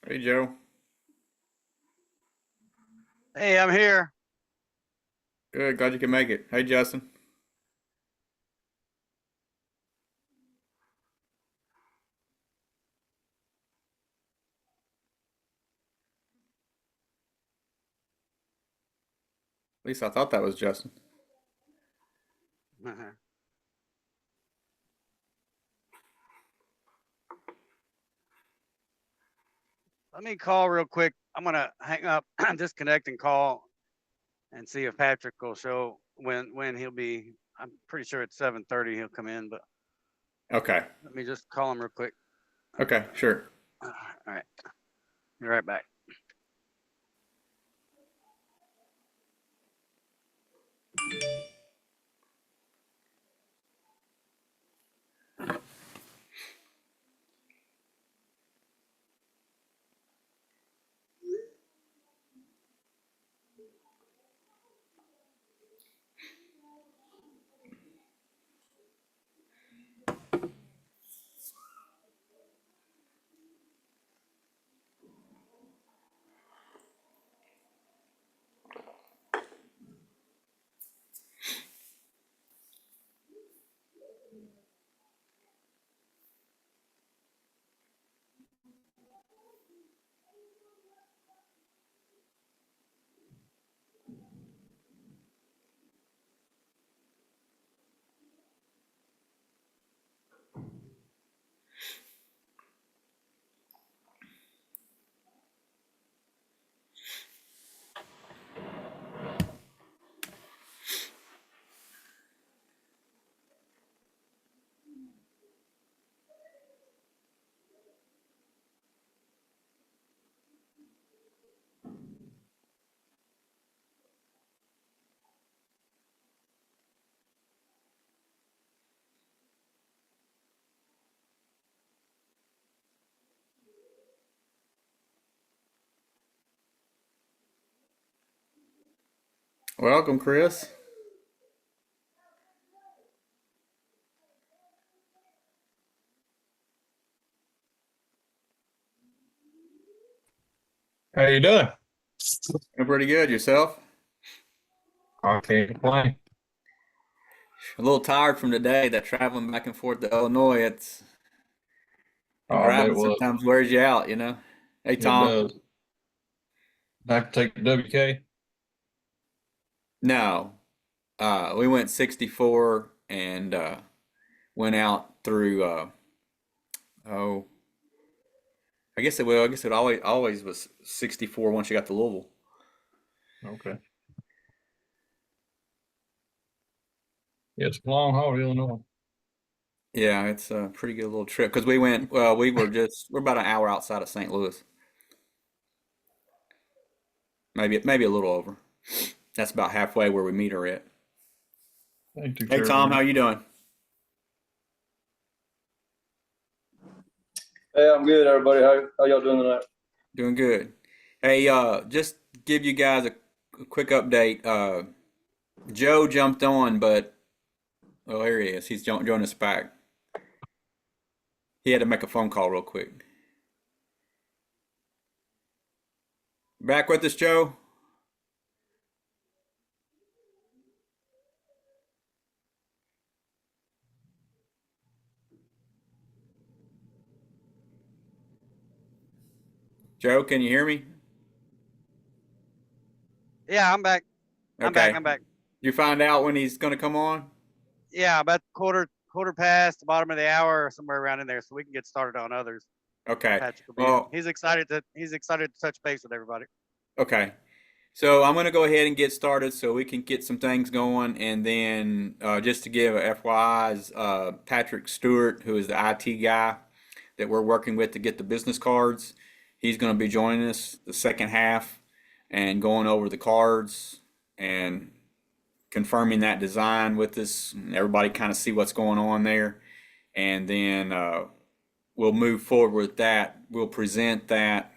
Hey, Joe. Hey, I'm here. Good. Glad you can make it. Hey, Justin. At least I thought that was Justin. Let me call real quick. I'm gonna hang up, disconnect, and call and see if Patrick will show when he'll be. I'm pretty sure it's 7:30 he'll come in, but Okay. let me just call him real quick. Okay. Sure. All right, be right back. Welcome, Chris. How you doing? Doing pretty good. Yourself? I can't complain. A little tired from today. That traveling back and forth to Illinois. It's Oh, I bet driving it was. sometimes wears you out. Hey, It Tom. does. Have to take the WK. No. We went 64 and went out through. Oh, I guess it always was 64 once you got to Louisville. Okay. Yeah, it's a long haul to Illinois. Yeah, it's a pretty good little trip because we went. Well, we're about an hour outside of St. Louis. Maybe a little over. That's about halfway where we meet her at. Ain't too Hey Tom, terribly. how you doing? Hey, I'm good, everybody. How y'all doing tonight? Doing good. Hey, just give you guys a quick update. Joe jumped on, but oh, here he is. He's joined us back. He had to make a phone call real quick. Back with us, Joe? Joe, can you hear me? Yeah, I'm back. I'm back. Okay. I'm back. You find out when he's going to come on? Yeah, about quarter past the bottom of the hour or somewhere around in there, so we can get started on others. Okay. Patrick will be in. Well, He's excited to touch base with everybody. okay. So I'm going to go ahead and get started so we can get some things going. And then just to give a FYI, is Patrick Stewart, who is the IT guy that we're working with to get the business cards, he's going to be joining us the second half and going over the cards and confirming that design with us. Everybody kind of see what's going on there. And then we'll move forward with that. We'll present that.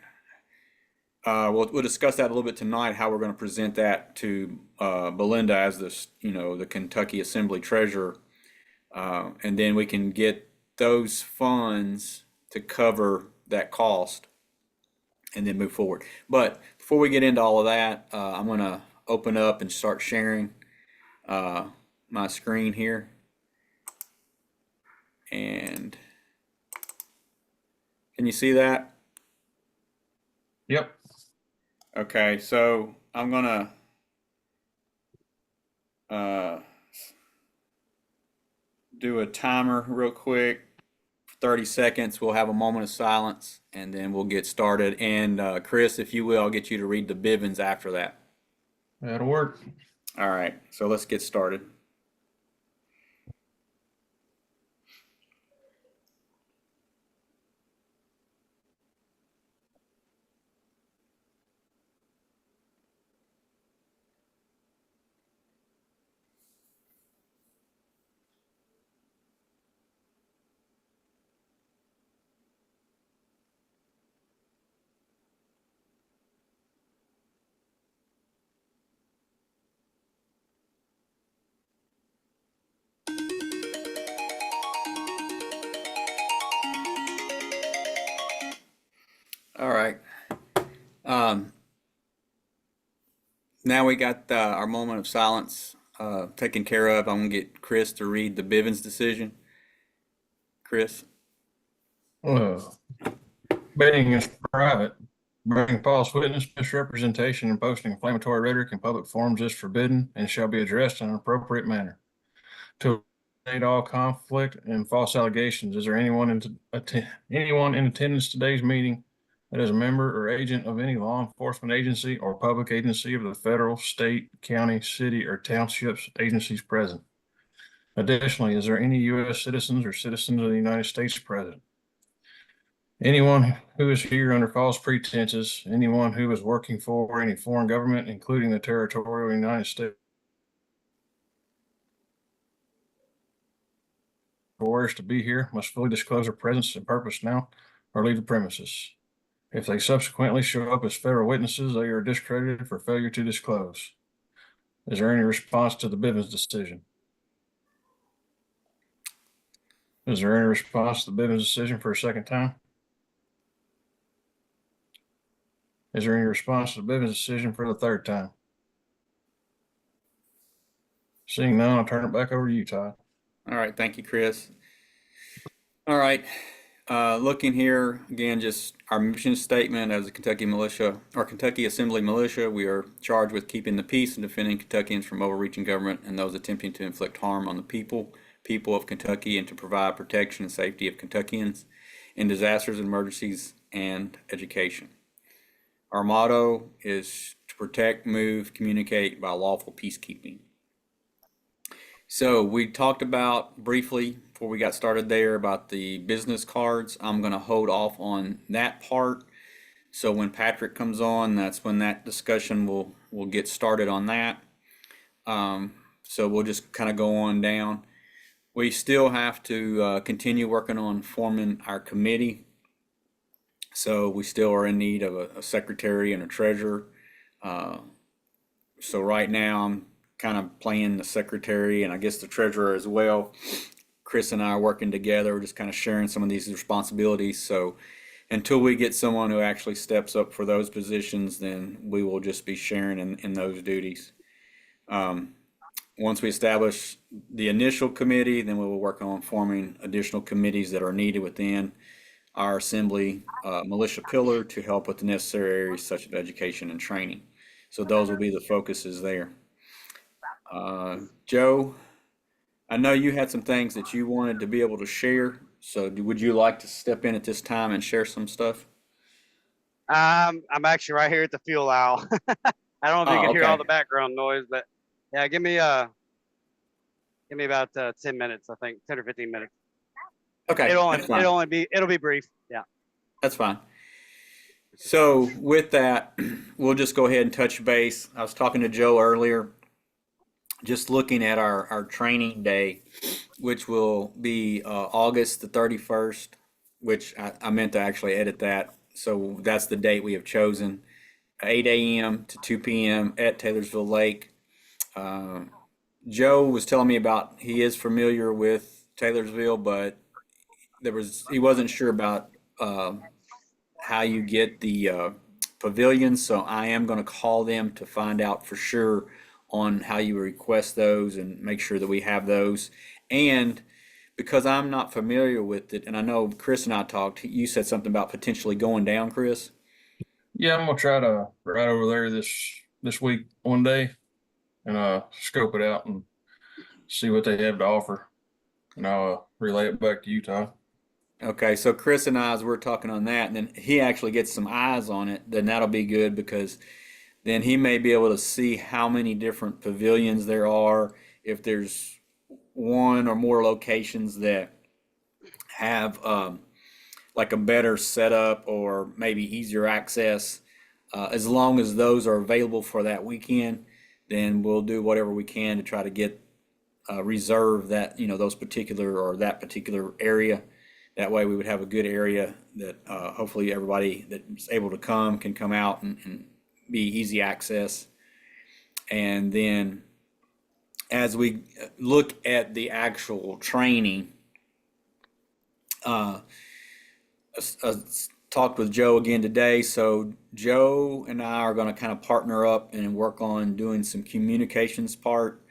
We'll discuss that a little bit tonight. How we're going to present that to Belinda as the Kentucky Assembly Treasurer, and then we can get those funds to cover that cost. and then move forward. But before we get into all of that, I'm going to open up and start sharing my screen here. And can you see that? Yep. Okay, so I'm gonna do a timer real quick, 30 seconds. We'll have a moment of silence, and then we'll get started. And Chris, if you will, I'll get you to read the Bivens after that. That'll work. All right, so let's get started. All right. Now we got our moment of silence taken care of. I'm gonna get Chris to read the Bivens decision. Chris. Betting is private. Bringing false witness, misrepresentation, and posting inflammatory rhetoric in public forums is forbidden and shall be addressed in an appropriate manner. To eliminate all conflict and false allegations, is there anyone in attendance today's meeting that is a member or agent of any law enforcement agency or public agency of the federal, state, county, city, or townships agencies present? Additionally, is there any U.S. citizens or citizens of the United States present? Anyone who is here under false pretenses, anyone who is working for any foreign government, including the territorial United States, or to be here, must fully disclose their presence and purpose now or leave the premises. If they subsequently show up as federal witnesses, they are discredited for failure to disclose. Is there any response to the Bivens decision? Is there any response to the Bivens decision for a second time? Is there any response to the Bivens decision for the third time? Seeing none, I'll turn it back over to you, Todd. All right, thank you, Chris. All right, looking here again, just our mission statement as a Kentucky militia, or Kentucky Assembly Militia. We are charged with keeping the peace and defending Kentuckians from overreaching government and those attempting to inflict harm on the people of Kentucky, and to provide protection and safety of Kentuckians in disasters, emergencies, and education. Our motto is to protect, move, communicate by lawful peacekeeping. So we talked about briefly before we got started there about the business cards. I'm going to hold off on that part. So when Patrick comes on, that's when that discussion will get started on that. So we'll just kind of go on down. We still have to continue working on forming our committee. So we still are in need of a secretary and a treasurer. So right now I'm kind of playing the secretary and I guess the treasurer as well. Chris and I are working together. We're just kind of sharing some of these responsibilities. So until we get someone who actually steps up for those positions, then we will just be sharing in those duties. Once we establish the initial committee, then we will work on forming additional committees that are needed within our assembly militia pillar to help with the necessary areas such as education and training. So those will be the focuses there. Joe, I know you had some things that you wanted to be able to share. So would you like to step in at this time and share some stuff? I'm actually right here at the fuel aisle. I don't know if you can hear Okay. all the background noise, but yeah, give me about 10 minutes, I think, 10 or 15 minutes. Okay, that's fine. It'll be brief. Yeah. That's fine. So with that, we'll just go ahead and touch base. I was talking to Joe earlier, just looking at our training day, which will be August the 31st, which I meant to actually edit that. So that's the date we have chosen, 8 a.m. to 2 p.m. at Taylorsville Lake. Joe was telling me about, he is familiar with Taylorsville, but he wasn't sure about how you get the pavilions. So I am going to call them to find out for sure on how you request those and make sure that we have those. And because I'm not familiar with it, and I know Chris and I talked, you said something about potentially going down, Chris. Yeah, I'm gonna try to ride over there this week one day and scope it out and see what they have to offer. And I'll relay it back to you, Todd. Okay, so Chris and I, as we're talking on that, and then he actually gets some eyes on it, then that'll be good because then he may be able to see how many different pavilions there are, if there's one or more locations that have like a better setup or maybe easier access. As long as those are available for that weekend, then we'll do whatever we can to try to get reserve that, those particular or that particular area. That way we would have a good area that hopefully everybody that's able to come can come out and be easy access. And then as we look at the actual training, I talked with Joe again today. So Joe and I are going to kind of partner up and work on doing some communications part.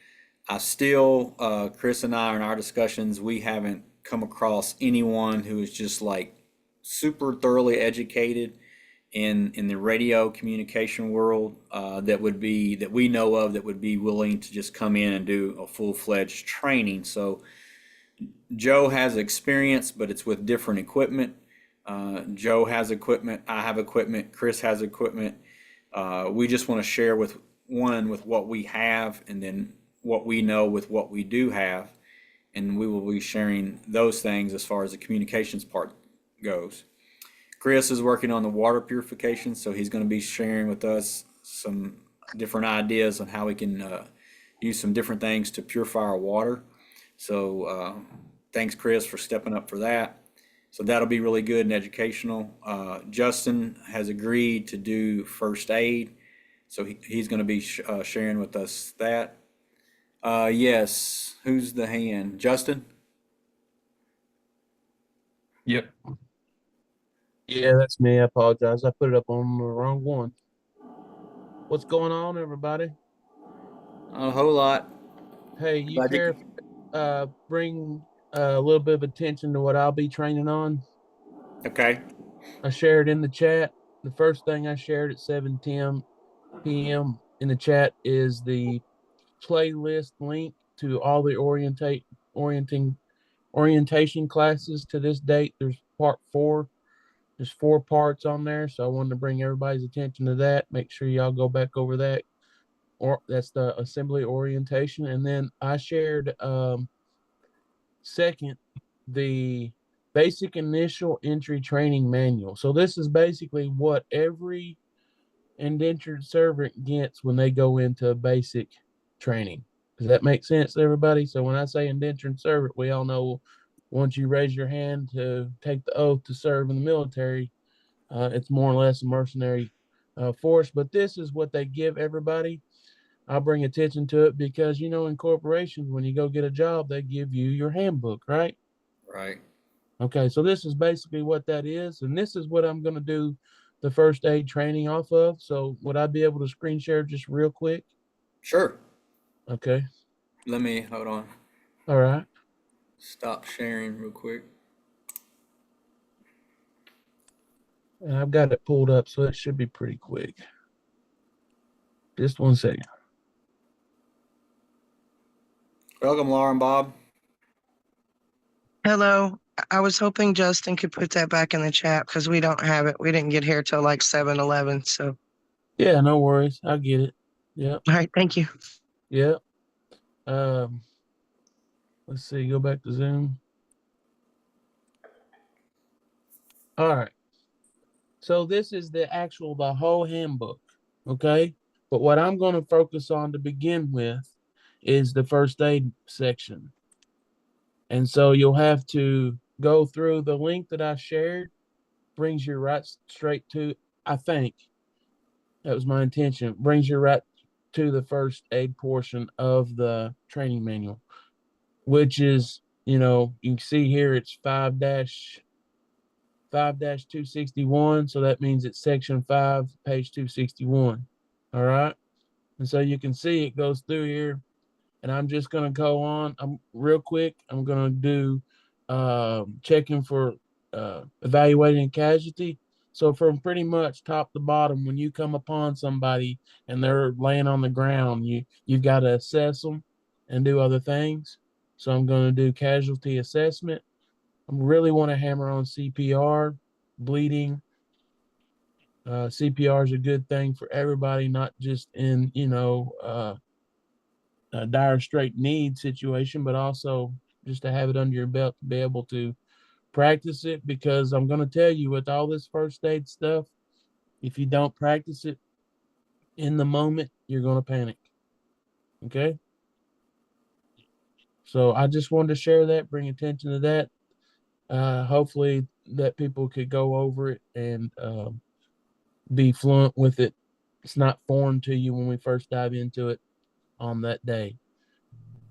Chris and I, in our discussions, we haven't come across anyone who is just like super thoroughly educated in the radio communication world that we know of that would be willing to just come in and do a full-fledged training. So Joe has experience, but it's with different equipment. Joe has equipment, I have equipment, Chris has equipment. We just want to share with what we have, and then what we know with what we do have, and we will be sharing those things as far as the communications part goes. Chris is working on the water purification, so he's going to be sharing with us some different ideas on how we can use some different things to purify our water. So thanks, Chris, for stepping up for that. So that'll be really good and educational. Justin has agreed to do first aid, so he's going to be sharing with us that. Yes, who's the hand? Justin? Yep. Yeah, that's me. I apologize. I put it up on the wrong one. What's going on, everybody? A whole lot. Hey, you Glad you care if bring a little bit of attention to what I'll be training on? Okay. I shared in the chat. The first thing I shared at 7:10 p.m. in the chat is the playlist link to all the orientation classes to this date. There's part 4. There's 4 parts on there, so I wanted to bring everybody's attention to that. Make sure y'all go back over that. Or that's the assembly orientation. And then I shared second the basic initial entry training manual. So this is basically what every indentured servant gets when they go into basic training. Does that make sense to everybody? So when I say indentured servant, we all know once you raise your hand to take the oath to serve in the military, it's more or less a mercenary force. But this is what they give everybody. I'll bring attention to it because, in corporations, when you go get a job, they give you your handbook, right? Right. Okay, so this is basically what that is. And this is what I'm going to do the first aid training off of. So would I be able to screen share just real quick? Sure. Okay. Hold on. All right. Stop sharing real quick. And I've got it pulled up, so it should be pretty quick. Just 1 second. Welcome, Laura and Bob. Hello. I was hoping Justin could put that back in the chat because we don't have it. We didn't get here till like 7:11. So, Yeah, no worries. I get it. Yep. all right. Thank you. Yep. Let's see. Go back to Zoom. All right. So this is the whole handbook. Okay. But what I'm going to focus on to begin with is the first aid section. And so you'll have to go through the link that I shared, brings you right straight to, I think that was my intention, brings you right to the first aid portion of the training manual, which is, you can see here it's 5-, 5-261. So that means it's section 5, page 261. All right. And so you can see it goes through here. And I'm just going to go on. I'm real quick. I'm going to do checking for evaluating casualty. So from pretty much top to bottom, when you come upon somebody and they're laying on the ground, you've got to assess them and do other things. So I'm going to do casualty assessment. I really want to hammer on CPR, bleeding. CPR is a good thing for everybody, not just in, a dire straight need situation, but also just to have it under your belt to be able to practice it. Because I'm going to tell you, with all this first aid stuff, if you don't practice it in the moment, you're going to panic. Okay. So I just wanted to share that, bring attention to that. Hopefully that people could go over it and be fluent with it. It's not foreign to you when we first dive into it on that day.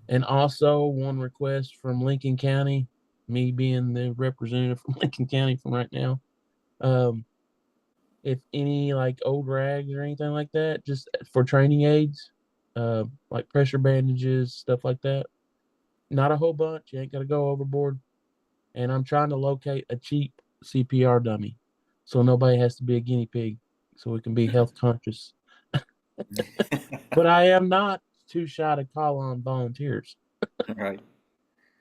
And also one request from Lincoln County, me being the representative from Lincoln County from right now. If any like old rags or anything like that, just for training aids, like pressure bandages, stuff like that. Not a whole bunch. You ain't got to go overboard. And I'm trying to locate a cheap CPR dummy so nobody has to be a guinea pig, so we can be health conscious. But I am not too shy to call on volunteers. Right.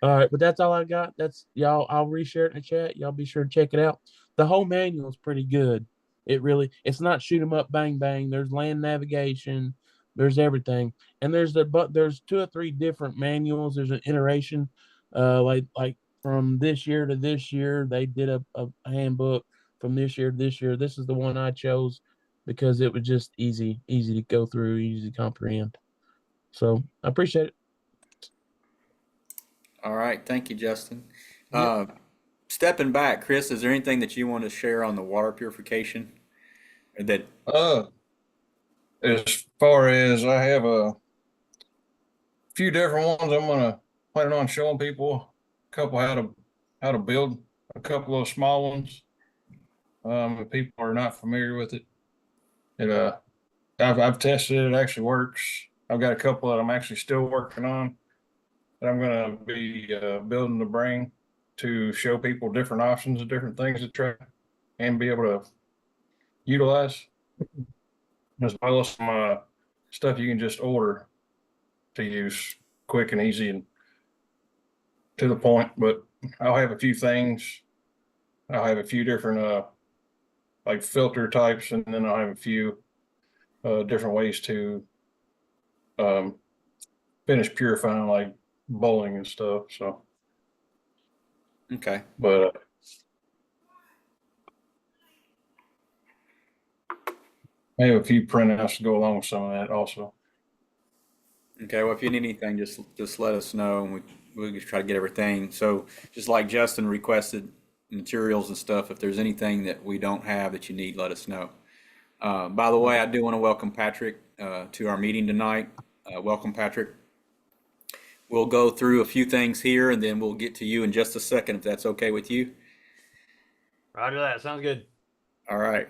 All right, but that's all I got. That's y'all. I'll reshare it in the chat. Y'all be sure to check it out. The whole manual is pretty good. It's not shoot 'em up, bang bang. There's land navigation. There's everything, and there's 2 or 3 different manuals. There's an iteration, like from this year to this year, they did a handbook from this year to this year. This is the one I chose because it was just easy to go through, easy to comprehend. So I appreciate it. All right. Thank you, Justin. Yep. Stepping back, Chris, is there anything that you want to share on the water purification? Or that As far as I have a few different ones, I'm gonna plan on showing people a couple how to build a couple of small ones. If people are not familiar with it, it I've tested it. It actually works. I've got a couple that I'm actually still working on that I'm gonna be building to bring to show people different options and different things to try and be able to utilize, as well as some stuff you can just order to use quick and easy and to the point. But I'll have a few things. I'll have a few different like filter types, and then I'll have a few different ways to finish purifying, like bowling and stuff. So, okay. but I have a few printouts to go along with some of that also. Okay, well, if you need anything, just let us know, and we can try to get everything. So, just like Justin requested materials and stuff, if there's anything that we don't have that you need, let us know. By the way, I do want to welcome Patrick to our meeting tonight. Welcome, Patrick. We'll go through a few things here, and then we'll get to you in just a second, if that's okay with you. Roger that. Sounds good. All right.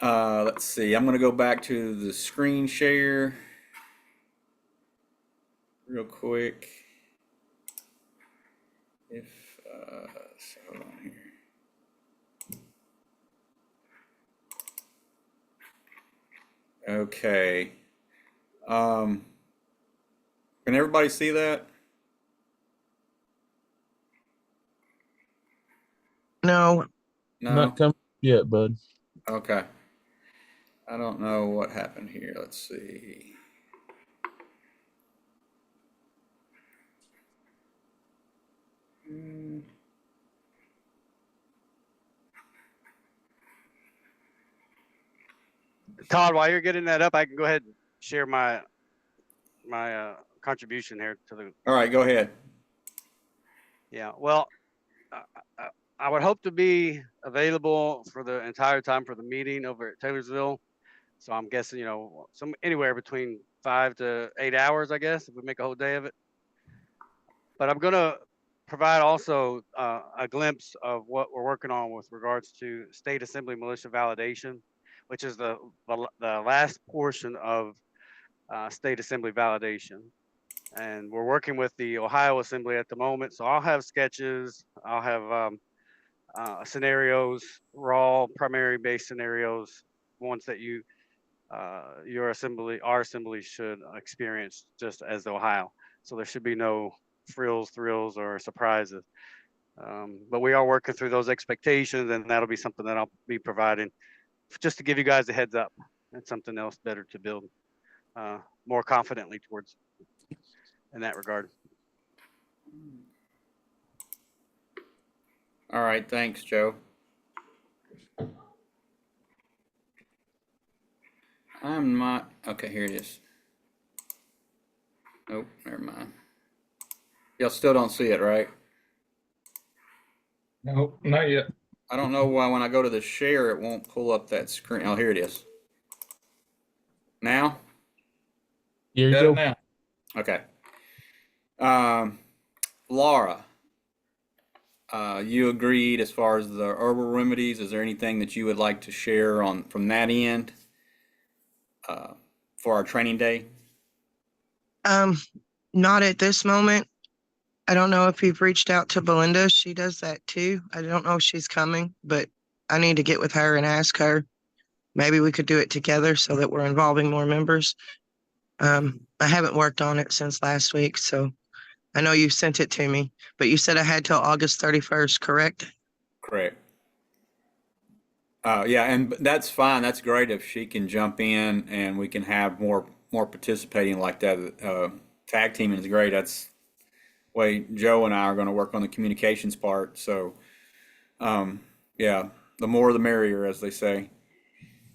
Let's see. I'm going to go back to the screen share real quick. So hold on here. Okay. Can everybody see that? No, No? Not coming yet, bud. Okay. I don't know what happened here. Let's see. Todd, while you're getting that up, I can go ahead and share my contribution here to the. All right, go ahead. Yeah, well, I would hope to be available for the entire time for the meeting over at Taylorsville. So I'm guessing, some anywhere between 5 to 8 hours, I guess, if we make a whole day of it. But I'm gonna provide also a glimpse of what we're working on with regards to state assembly militia validation, which is the last portion of state assembly validation. And we're working with the Ohio Assembly at the moment. So I'll have sketches, I'll have scenarios, raw primary based scenarios, ones that our assembly should experience just as Ohio. So there should be no frills, thrills, or surprises. But we are working through those expectations, and that'll be something that I'll be providing just to give you guys a heads up. It's something else better to build more confidently towards in that regard. All right, thanks, Joe. I'm not, okay, here it is. Oh, never mind. Y'all still don't see it, right? No, not yet. I don't know why when I go to the share, it won't pull up that screen. Oh, here it is. Now? Here you Got go. it now. Okay. Laura, you agreed as far as the herbal remedies. Is there anything that you would like to share on from that end for our training day? Not at this moment. I don't know if you've reached out to Belinda. She does that too. I don't know if she's coming, but I need to get with her and ask her. Maybe we could do it together so that we're involving more members. I haven't worked on it since last week, so I know you sent it to me, but you said I had till August 31st, correct? Correct. Yeah, and that's fine. That's great if she can jump in and we can have more participating like that. Tag teaming is great. That's the way Joe and I are going to work on the communications part. So, yeah, the more the merrier, as they say.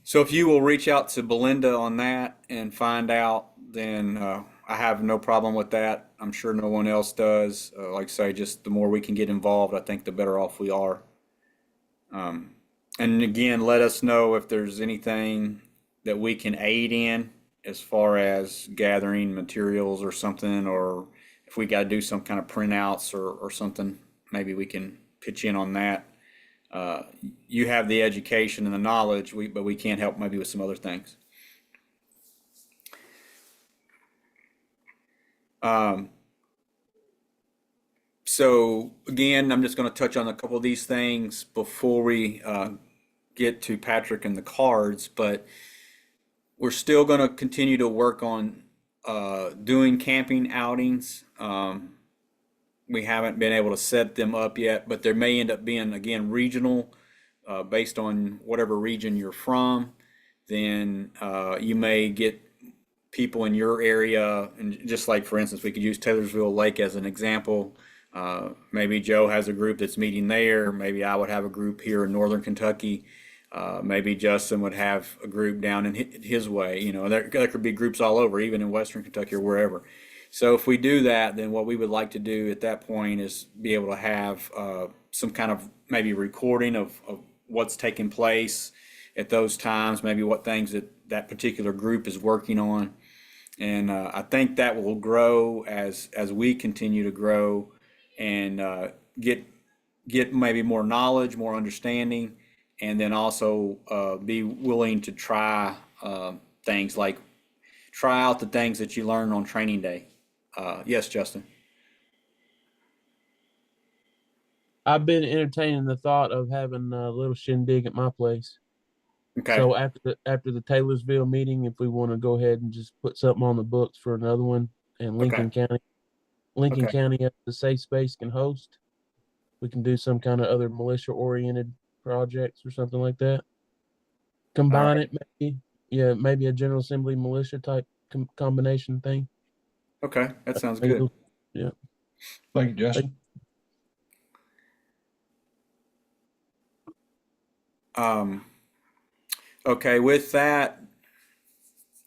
So if you will reach out to Belinda on that and find out, then I have no problem with that. I'm sure no one else does. Like I say, just the more we can get involved, I think the better off we are. And again, let us know if there's anything that we can aid in as far as gathering materials or something, or if we got to do some kind of printouts or something, maybe we can pitch in on that. You have the education and the knowledge, but we can't help maybe with some other things. So again, I'm just going to touch on a couple of these things before we get to Patrick and the cards, but we're still going to continue to work on doing camping outings. We haven't been able to set them up yet, but there may end up being, again, regional, based on whatever region you're from. Then you may get people in your area, and just like, for instance, we could use Taylorsville Lake as an example. Maybe Joe has a group that's meeting there. Maybe I would have a group here in Northern Kentucky. Maybe Justin would have a group down in his way. You know, there could be groups all over, even in Western Kentucky or wherever. So if we do that, then what we would like to do at that point is be able to have some kind of maybe recording of what's taking place at those times, maybe what things that particular group is working on. And I think that will grow as we continue to grow and get maybe more knowledge, more understanding, and then also be willing to try things like try out the things that you learn on training day. Yes, Justin. I've been entertaining the thought of having a little shindig at my place. Okay. So after the Taylorsville meeting, if we want to go ahead and just put something on the books for another one, and Lincoln Okay. County as the safe space can host, we can do some kind of other militia oriented projects or something like that. Combine it, maybe a General Assembly militia type combination thing. Okay, that sounds good. Yeah. Thank you, Justin. Okay, with that,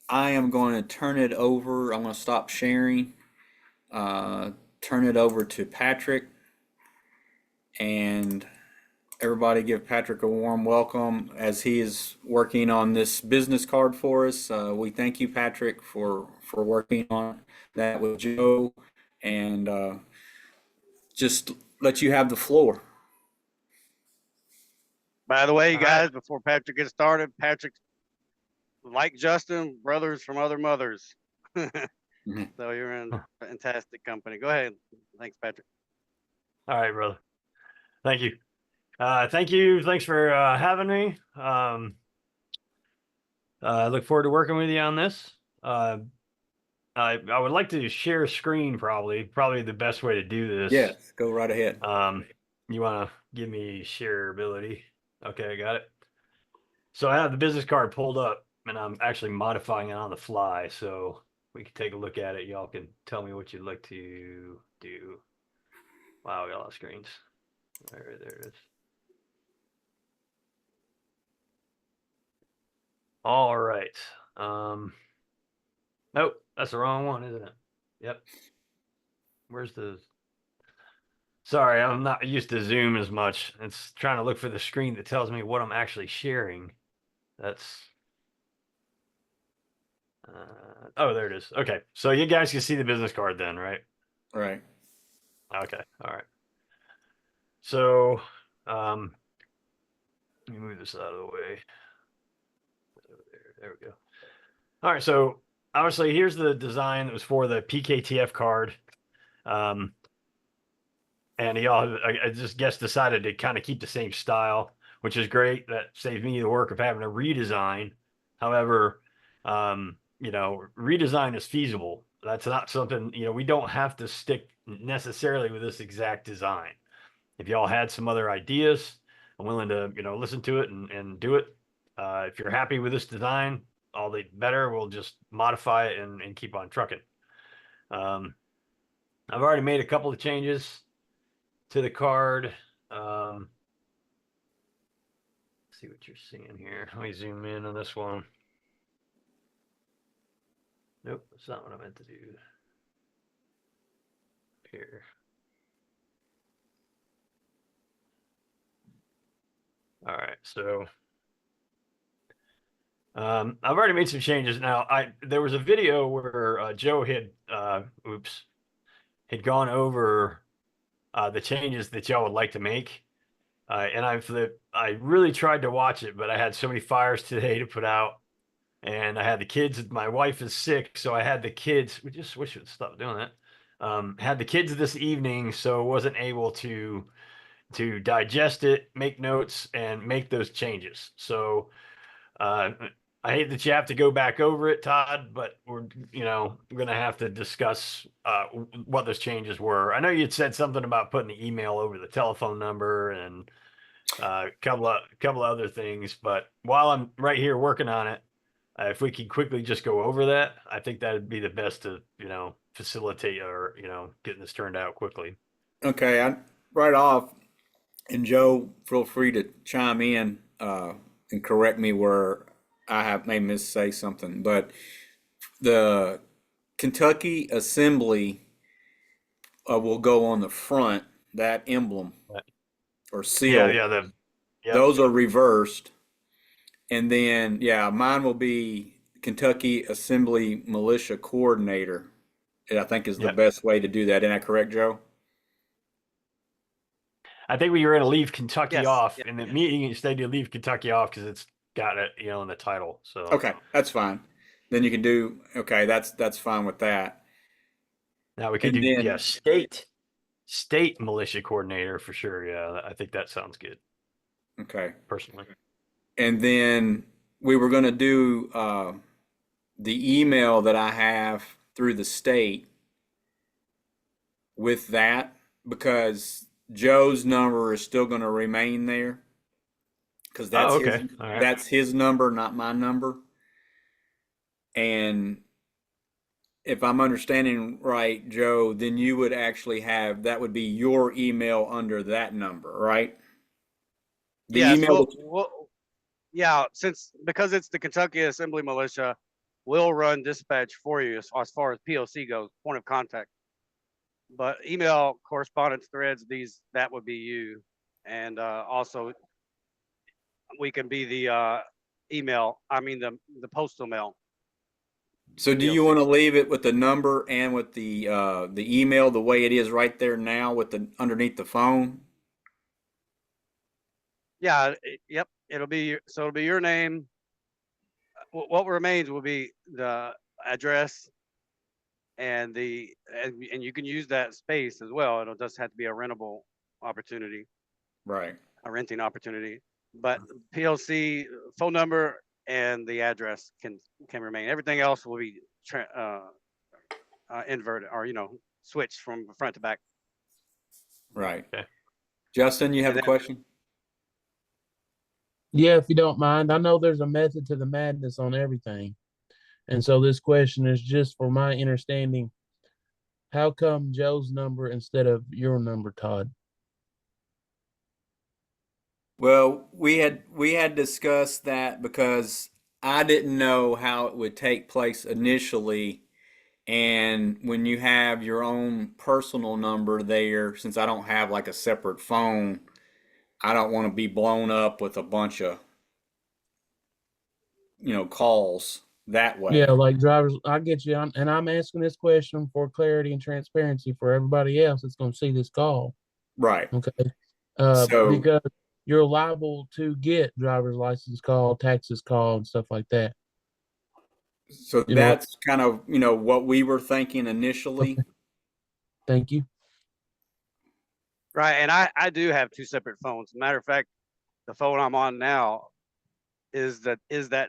I am going to turn it over. I'm going to stop sharing, turn it over to Patrick, and everybody give Patrick a warm welcome as he is working on this business card for us. We thank you, Patrick, for working on that with Joe, and just let you have the floor. By the way, you All right. guys, before Patrick gets started, Patrick, like Justin, brothers from other mothers. Mhm. So you're in fantastic company. Go ahead. Thanks, Patrick. All right, brother. Thank you. Thank you. Thanks for having me. I look forward to working with you on this. I would like to share a screen, probably the best way to do this. Yes, go right ahead. You want to give me shareability? Okay, I got it. So I have the business card pulled up, and I'm actually modifying it on the fly. So we can take a look at it. Y'all can tell me what you'd like to do. Wow, we got a lot of screens. There it is. All right. Nope, that's the wrong one, isn't it? Yep. Where's the? Sorry, I'm not used to Zoom as much. It's trying to look for the screen that tells me what I'm actually sharing. That's. Oh, there it is. Okay, so you guys can see the business card then, right? Right. Okay, all right. So, let me move this out of the way. There we go. All right, so obviously here's the design that was for the PKTF card. And y'all, I just guess, decided to kind of keep the same style, which is great. That saves me the work of having to redesign. However, redesign is feasible. That's not something, we don't have to stick necessarily with this exact design. If y'all had some other ideas, I'm willing to, listen to it and do it. If you're happy with this design, all the better. We'll just modify it and keep on trucking. I've already made a couple of changes to the card. See what you're seeing here. Let me zoom in on this one. Nope, that's not what I meant to do. Here. All right, so I've already made some changes. Now, there was a video where Joe had gone over the changes that y'all would like to make. And I really tried to watch it, but I had so many fires today to put out, and I had the kids. My wife is sick, so I had the kids. We just wish we'd stop doing that. Had the kids this evening, so wasn't able to digest it, make notes, and make those changes. So I hate that you have to go back over it, Todd, but we're going to have to discuss what those changes were. I know you'd said something about putting the email over the telephone number and a couple of other things, but while I'm right here working on it, if we could quickly just go over that, I think that would be the best to facilitate or getting this turned out quickly. Okay, right off, and Joe, feel free to chime in and correct me where I have may say something. But the Kentucky Assembly will go on the front, that emblem or seal. Yeah. Those are reversed. And then, mine will be Kentucky Assembly Militia Coordinator. I think is the best way to do that. Isn't that correct, Joe? I think we were going to leave Kentucky off Yep. in the meeting. Instead, you leave Kentucky off because it's got it, in the title. So okay, that's fine. Then you can do that's fine with that. now we could And do then, state militia coordinator for sure. Yeah, I think that sounds good. Okay. Personally. And then we were going to do the email that I have through the state with that because Joe's number is still going to remain there because that's okay. All right. that's his number, not my number. And if I'm understanding right, Joe, then you would actually have that would be your email under that number, right? The Yes, email. because it's the Kentucky Assembly Militia, we'll run dispatch for you as far as POC goes, point of contact. But email correspondence threads, that would be you. And also we can be the the postal mail. So do you PLC. want to leave it with the number and with the email the way it is right there now with the underneath the phone? Yeah, yep. It'll be your name. What remains will be the address and and you can use that space as well. It'll just have to be a rentable opportunity, Right. a renting opportunity. But PLC phone number and the address can remain. Everything else will be inverted, or switched from front to back. Right. Okay. Justin, you have And a then question? Yeah, if you don't mind. I know there's a method to the madness on everything. And so this question is just for my understanding. How come Joe's number instead of your number, Todd? Well, we had discussed that because I didn't know how it would take place initially. And when you have your own personal number there, since I don't have like a separate phone, I don't want to be blown up with a bunch of, calls that Yeah, way. like drivers, I get you. And I'm asking this question for clarity and transparency for everybody else that's going to see this call. Right. Okay. So Because you're liable to get driver's license call, taxes call, and stuff like that. so You know, that's kind of, what we were thinking initially. okay. Thank you. right, and I do have two separate phones. Matter of fact, the phone I'm on now is that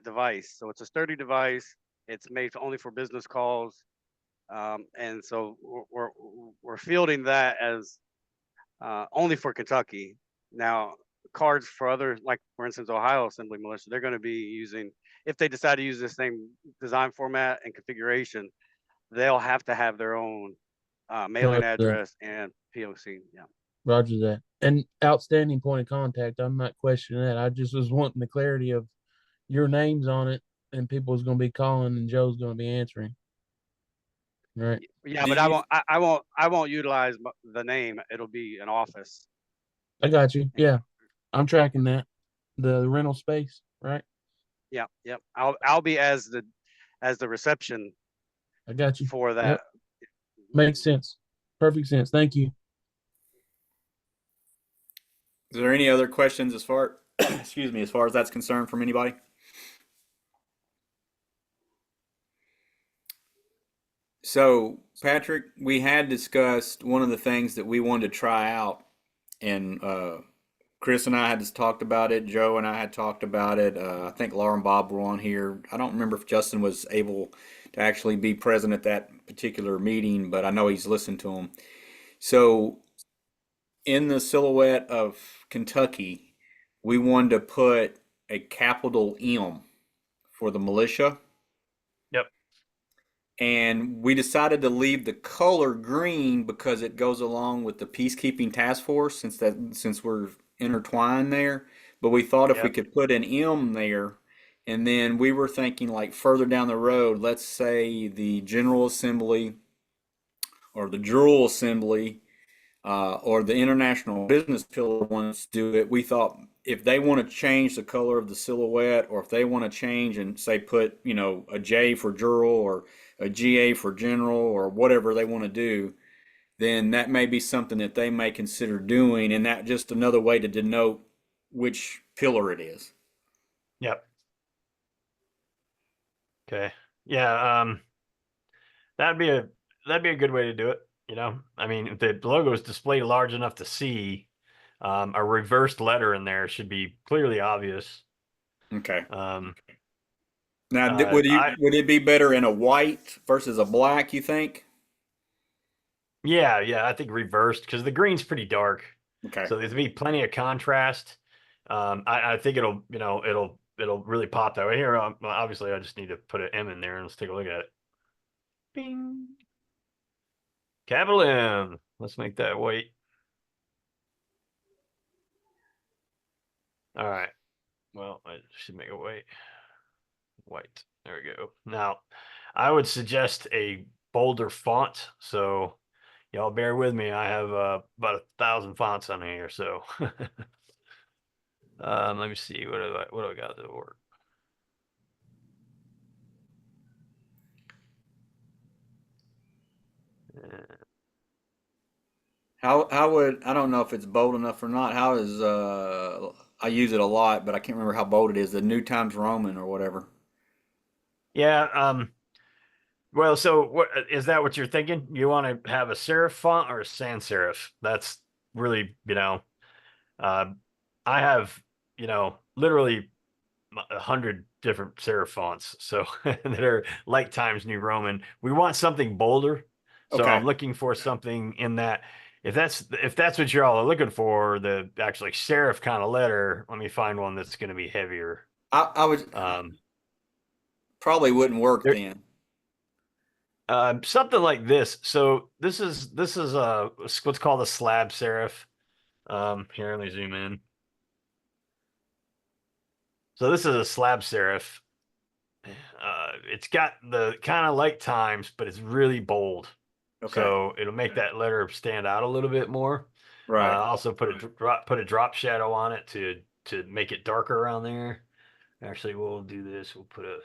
device. So it's a sturdy device. It's made only for business calls, and so we're fielding that as only for Kentucky. Now, cards for other, like for instance, Ohio Assembly Militia, they're going to be using, if they decide to use the same design format and configuration, they'll have to have their own mailing Roger that. address and POC. Yeah. Roger that. And outstanding point of contact. I'm not questioning that. I just was wanting the clarity of your name's on it and people's going to be calling and Joe's going to be answering. Right. Yeah, Do but you I won't utilize the name. It'll be an office. I got you. Yeah. I'm tracking that. The rental space, right? Yeah, yep. I'll be as the reception I got you. for that. Yep. Makes sense. Perfect sense. Thank you. Is there any other questions as far, excuse me, as far as that's concerned from anybody? So, Patrick, we had discussed one of the things that we wanted to try out, and Chris and I had just talked about it. Joe and I had talked about it. I think Laura and Bob were on here. I don't remember if Justin was able to actually be present at that particular meeting, but I know he's listened to them. So, in the silhouette of Kentucky, we wanted to put a capital M for the militia. Yep. And we decided to leave the color green because it goes along with the peacekeeping task force since we're intertwined there. But we thought if we Yep. could put an M there, and then we were thinking like further down the road, let's say the General Assembly or the Jewel Assembly or the International Business Pillar wants to do it, we thought if they want to change the color of the silhouette, or if they want to change and say put a J for Jurl or a GA for General or whatever they want to do, then that may be something that they may consider doing, and that just another way to denote which pillar it is. Yep. Okay. Yeah. That'd be a good way to do it. I mean, if the logo is displayed large enough to see, a reversed letter in there should be clearly obvious. Okay. Um, Now, uh, I would it be better in a white versus a black, you think? yeah, I think reversed because the green's pretty dark, Okay. so there's be plenty of contrast. I think it'll really pop that way. Here, obviously, I just need to put an M in there and let's take a look at it. Bing. Capital M. Let's make that white. All right. Well, I should make it white. White. There we go. Now, I would suggest a bolder font. So, y'all bear with me. I have about 1,000 fonts on here. So, let me see. What do I got to work? How would I don't know if it's bold enough or not. How is I use it a lot, but I can't remember how bold it is. The New Times Roman or whatever. Yeah. Well, so what is that what you're thinking? You want to have a serif font or a sans serif? That's really, uh, I have, literally 100 different serif fonts. So that are like Times New Roman. We want something bolder. So Okay. I'm looking for something in that. If that's what y'all are looking for, the actually serif kind of letter, let me find one that's going to be heavier. I would Um, probably wouldn't work there, then. Something like this. So this is what's called a slab serif. Here, let me zoom in. So this is a slab serif. It's got the kind of like Times, but it's really bold. Okay. So it'll make that letter stand out a little bit more. Right. Also put a drop shadow on it to make it darker around there. Actually, we'll do this. We'll put an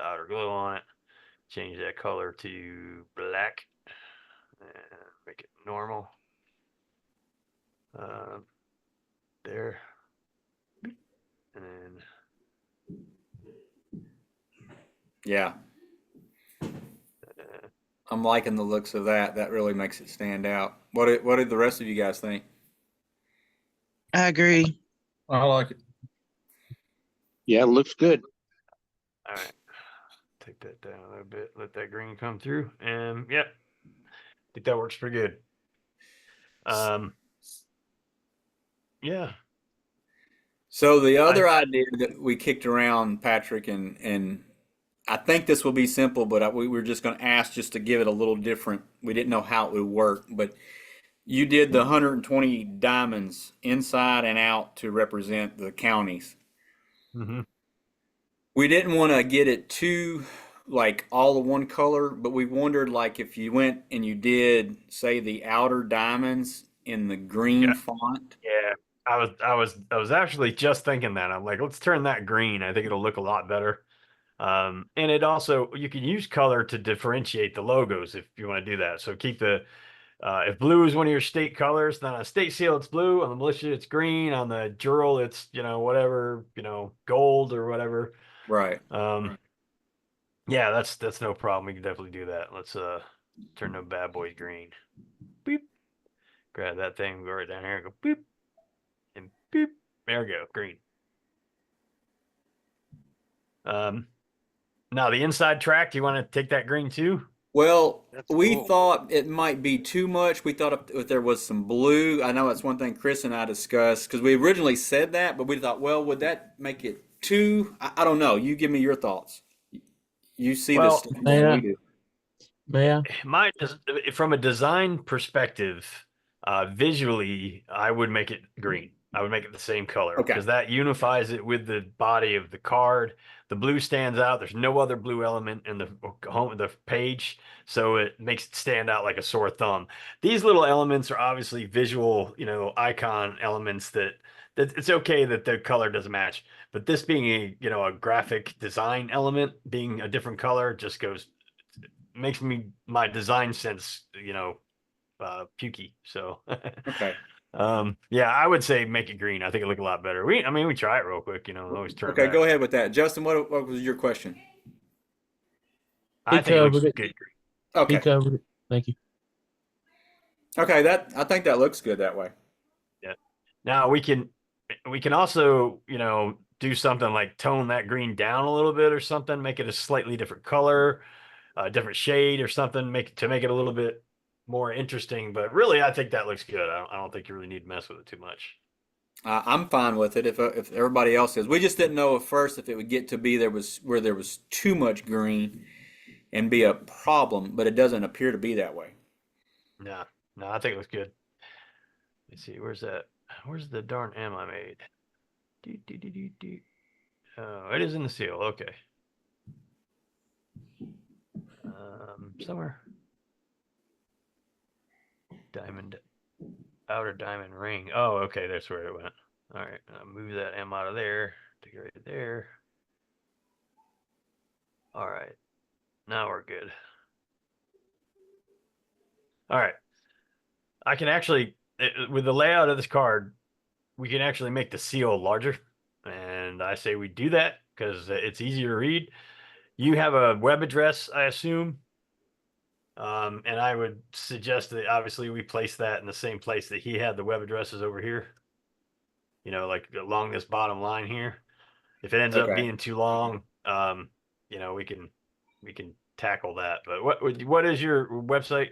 outer glow on it. Change that color to black and make it normal. There. And then Yeah. I'm liking the looks of that. That really makes it stand out. What did the rest of you guys think? I agree. I like it. Yeah, it looks good. all right. Take that down a little bit. Let that green come through. And yep. I think that works pretty good. Yeah. So the other idea that we kicked around, Patrick, and I think this will be simple, but we were just going to ask just to give it a little different. We didn't know how it would work, but you did the 120 diamonds inside and out to represent the counties. Mm-hmm. We didn't want to get it too like all of one color, but we wondered like if you went and you did say the outer diamonds in the green Yeah. font. Yeah. I was actually just thinking that. I'm like, let's turn that green. I think it'll look a lot better. And it also, you can use color to differentiate the logos if you want to do that. So keep if blue is one of your state colors, then on a state seal it's blue, on the militia it's green, on the jurl it's, whatever, gold or whatever. Right. Yeah, that's no problem. We can definitely do that. Let's turn the bad boys green. Beep. Grab that thing, go right down here and go beep. And beep. There we go, green. Now the inside track, do you want to take that green too? Well, That's we cool. thought it might be too much. We thought if there was some blue, I know that's one thing Chris and I discussed because we originally said that, but we thought, well, would that make it too? I don't know. You give me your thoughts. You see this Well, stuff more than we do. May I? From a design perspective, visually, I would make it green. I would make it the same color Okay. because that unifies it with the body of the card. The blue stands out. There's no other blue element in the page, so it makes it stand out like a sore thumb. These little elements are obviously visual, icon elements that it's okay that the color doesn't match. But this being a graphic design element, being a different color, just makes my design sense, pukey. So, Okay. yeah, I would say make it green. I think it look a lot better. We try it real quick, always turn it Okay, back. go ahead with that. Justin, what was your question? I think it looks covered it. good green. He Okay. covered it. Thank you. Okay, I think that looks good that way. Yeah. Now we can also, do something like tone that green down a little bit or something, make it a slightly different color, a different shade or something, make it a little bit more interesting. But really, I think that looks good. I don't think you really need to mess with it too much. I'm fine with it if everybody else is. We just didn't know at first if it would get to be where there was too much green and be a problem, but it doesn't appear to be that way. No, I think it looks good. Let's see, where's that? Where's the darn M I made? Oh, it is in the seal. Okay. Somewhere. Diamond, outer diamond ring. Oh, okay, that's where it went. All right, I'll move that M out of there. Take it right there. All right, now we're good. All right. I can actually, with the layout of this card, we can actually make the seal larger. And I say we do that because it's easier to read. You have a web address, I assume. And I would suggest that obviously we place that in the same place that he had the web addresses over here. You know, like along this bottom line here. If it ends up Okay. being too long, you know, we can tackle that. But what is your website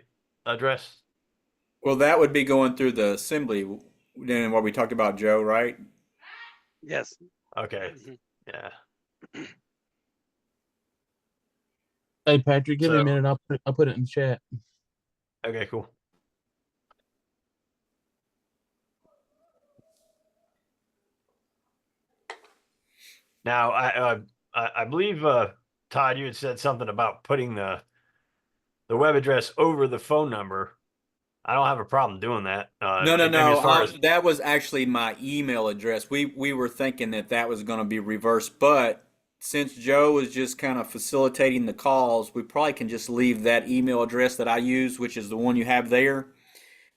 address? Well, that would be going through the assembly, then what we talked about, Joe, right? Yes. Okay. Mhm. Yeah. Hey, Patrick, give me a So- minute. I'll put it in the chat. Okay, cool. Now, I believe Todd, you had said something about putting the web address over the phone number. I don't have a problem doing that. No, I mean, as far as that was actually my email address. We were thinking that was going to be reversed, but since Joe was just kind of facilitating the calls, we probably can just leave that email address that I use, which is the one you have there,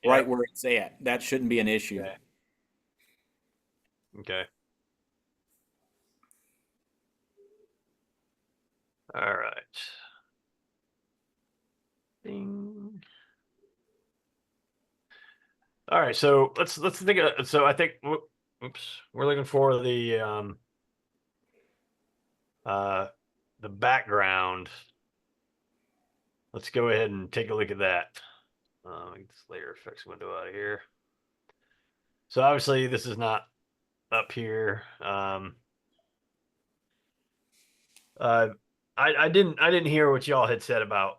right Yep. where it's at. That shouldn't be an issue. Okay. Okay. All right. Ding. All right, so let's think of, so I think oops, we're looking for the background. Let's go ahead and take a look at that. Get this layer effects window out of here. So obviously this is not up here. I didn't hear what y'all had said about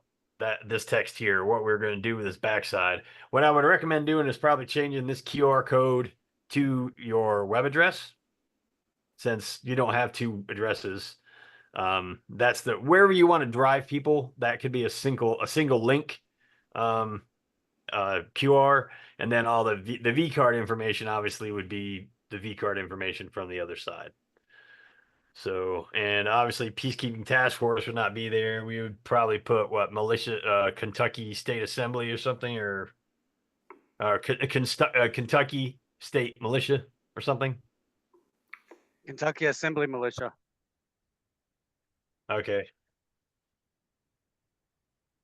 this text here, what we're going to do with this backside. What I would recommend doing is probably changing this QR code to your web address, since you don't have two addresses. That's the wherever you want to drive people. That could be a single link, QR, and then all the V card information obviously would be the V card information from the other side. So, and obviously peacekeeping task force would not be there. We would probably put what, militia, Kentucky State Assembly or something, or Kentucky State Militia or something. Kentucky Assembly Militia. Okay.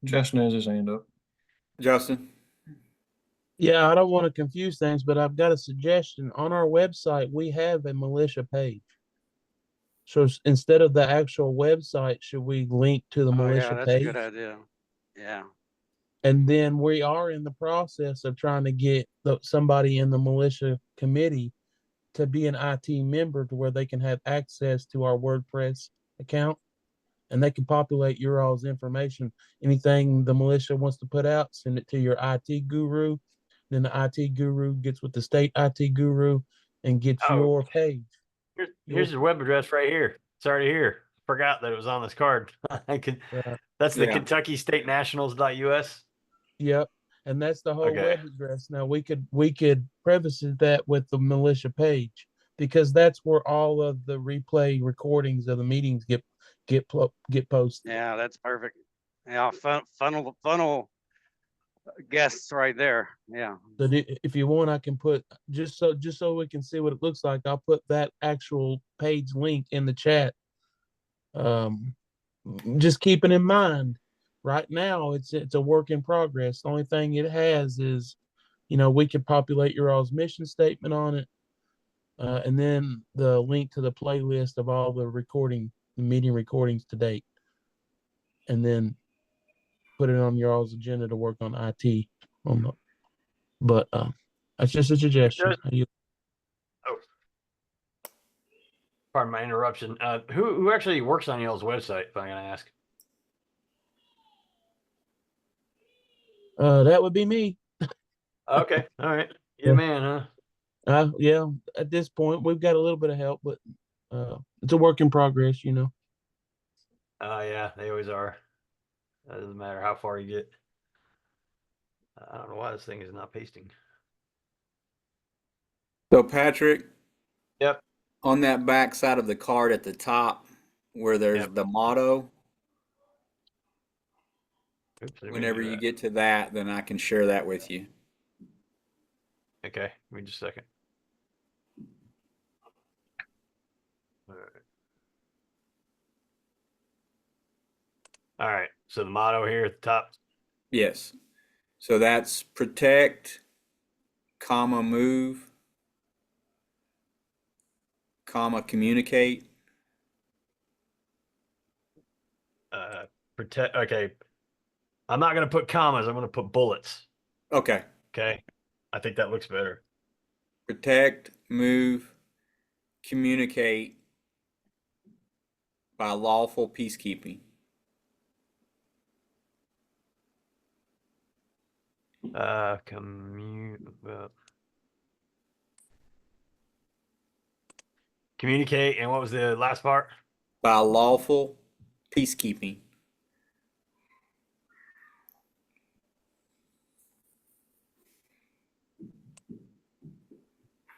Justin has his hand up. Justin? Yeah, I don't want to confuse things, but I've got a suggestion. On our website, we have a militia page. So instead of the actual website, should we link to the Oh, yeah, militia that's a page? good idea. Yeah. And then we are in the process of trying to get somebody in the militia committee to be an IT member to where they can have access to our WordPress account and they can populate your all's information. Anything the militia wants to put out, send it to your IT guru. Then the IT guru gets with the state IT guru and gets Oh, your page. here's your web address right here. It's already here. Forgot that it was on this card. That's the Yeah. Kentucky State Nationals.us. Yep. And that's the whole Okay. web address. Now we could preface that with the militia page because that's where all of the replay recordings of the meetings get posted. Yeah, that's perfect. Yeah, funnel guests right there. Yeah. So if you want, I can put just so we can see what it looks like. I'll put that actual page link in the chat. Just keeping in mind, right now it's a work in progress. The only thing it has is, we could populate your all's mission statement on it, and then the link to the playlist of all the meeting recordings to date, and then put it on your all's agenda to work on IT on the. But that's just a suggestion. Oh, pardon my interruption. Who actually works on y'all's website, if I'm gonna ask? That would be me. Okay, all right. You're the man, huh? Yeah, at this point we've got a little bit of help, but it's a work in progress, Yeah, they always are. That doesn't matter how far you get. I don't know why this thing is not pasting. So Patrick, Yep. on that back side of the card at the top where there's Yep. the motto, Oops, didn't mean to Whenever do you that. get to that, then I can share that with you. Okay, give me just a second. All right. All right. So the motto here at the top. Yes. So that's protect, comma, move, comma, communicate. Protect. Okay. I'm not going to put commas. I'm going to put bullets. Okay. Okay. I think that looks better. Protect, move, communicate by lawful peacekeeping. Communicate. And what was the last part? By lawful peacekeeping.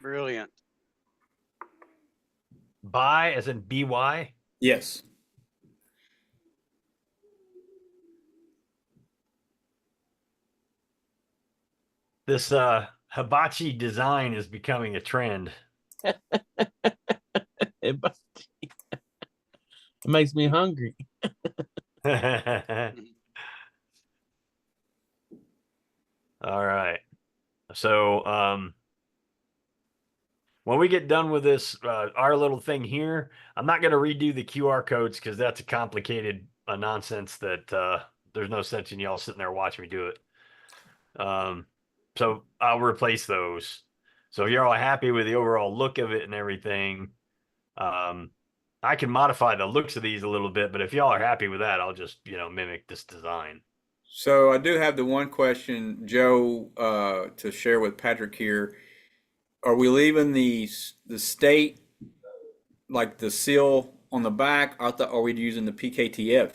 Brilliant. By as in BY. Yes. This hibachi design is becoming a trend. It makes me hungry. All right. So when we get done with this, our little thing here, I'm not going to redo the QR codes because that's a complicated nonsense that there's no sense in y'all sitting there watching me do it. So I'll replace those. So if you're all happy with the overall look of it and everything, I can modify the looks of these a little bit, but if y'all are happy with that, I'll just, mimic this design. So I do have the one question, Joe, to share with Patrick here. Are we leaving the state, like the seal on the back? Are we using the PKTF?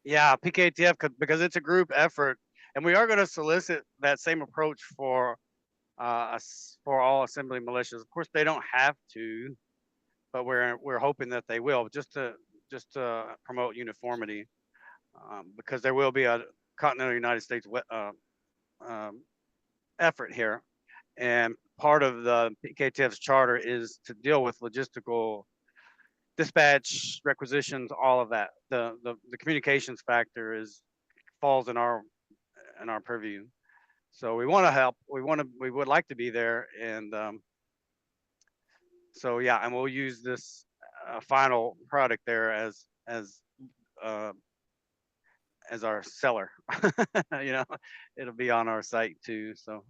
Yeah, PKTF because it's a group effort, and we are going to solicit that same approach for for all assembly militias. Of course, they don't have to, but we're hoping that they will, just to promote uniformity, because there will be a continental United States effort here, and part of the PKTF's charter is to deal with logistical dispatch requisitions, all of that. The communications factor falls in our purview. So we want to help. We would like to be there, and so yeah, and we'll use this final product there uh, as our seller. It'll be on our site too. So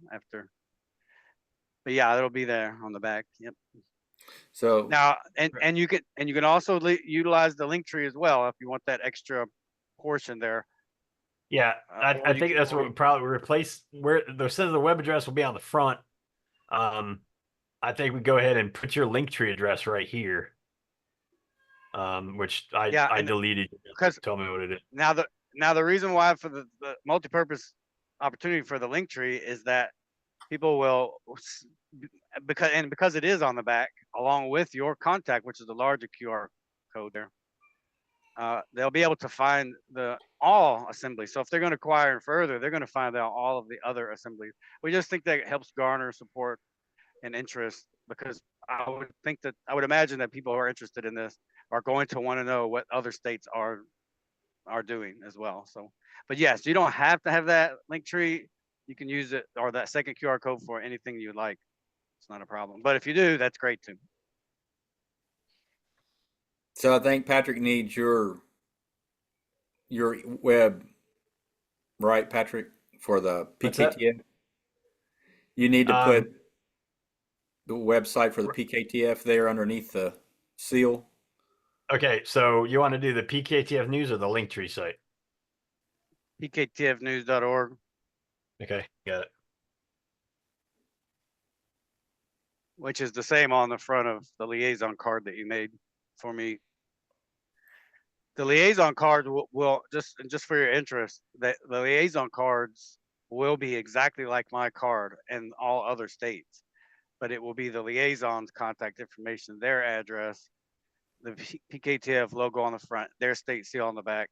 but yeah, it'll be there on the back. Yep. So Now, and you can also utilize the link tree as well if you want that extra portion there. Yeah, I think that's what we probably replace where the says the web address will be on the front. I think we go ahead and put your link tree address right here. Which I deleted because tell me what it is. Now the reason why for the multi-purpose opportunity for the link tree is that people will, because it is on the back along with your contact, which is the larger QR code there. They'll be able to find all assemblies. So if they're going to inquire further, they're going to find out all of the other assemblies. We just think that it helps garner support and interest, because I would imagine that people who are interested in this are going to want to know what other states are doing as well. So, but yes, you don't have to have that link tree. You can use it or that second QR code for anything you like. It's not a problem. But if you do, that's great too. So I think Patrick needs your web, right, Patrick, for the PKTF. You need to put the website for the PKTF there underneath the seal. Okay, so you want to do the PKTF news or the Linktree site? PKTFnews.org. Okay, got it. Which is the same on the front of the liaison card that you made for me. The liaison card will just for your interest, the liaison cards will be exactly like my card in all other states, but it will be the liaison's contact information, their address, the PKTF logo on the front, their state seal on the back.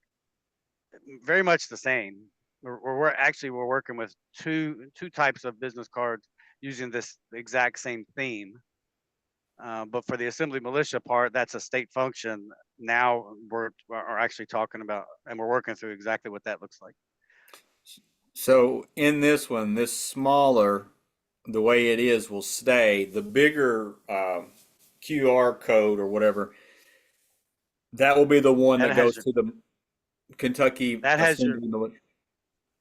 very much the same. We're working with two types of business cards using this exact same theme. But for the assembly militia part, that's a state function. Now are actually talking about, and we're working through exactly what that looks like. So in this one, this smaller, the way it is will stay. The bigger QR code or whatever, that will be the one That that has goes your, to the Kentucky that has your, Assembly Militia.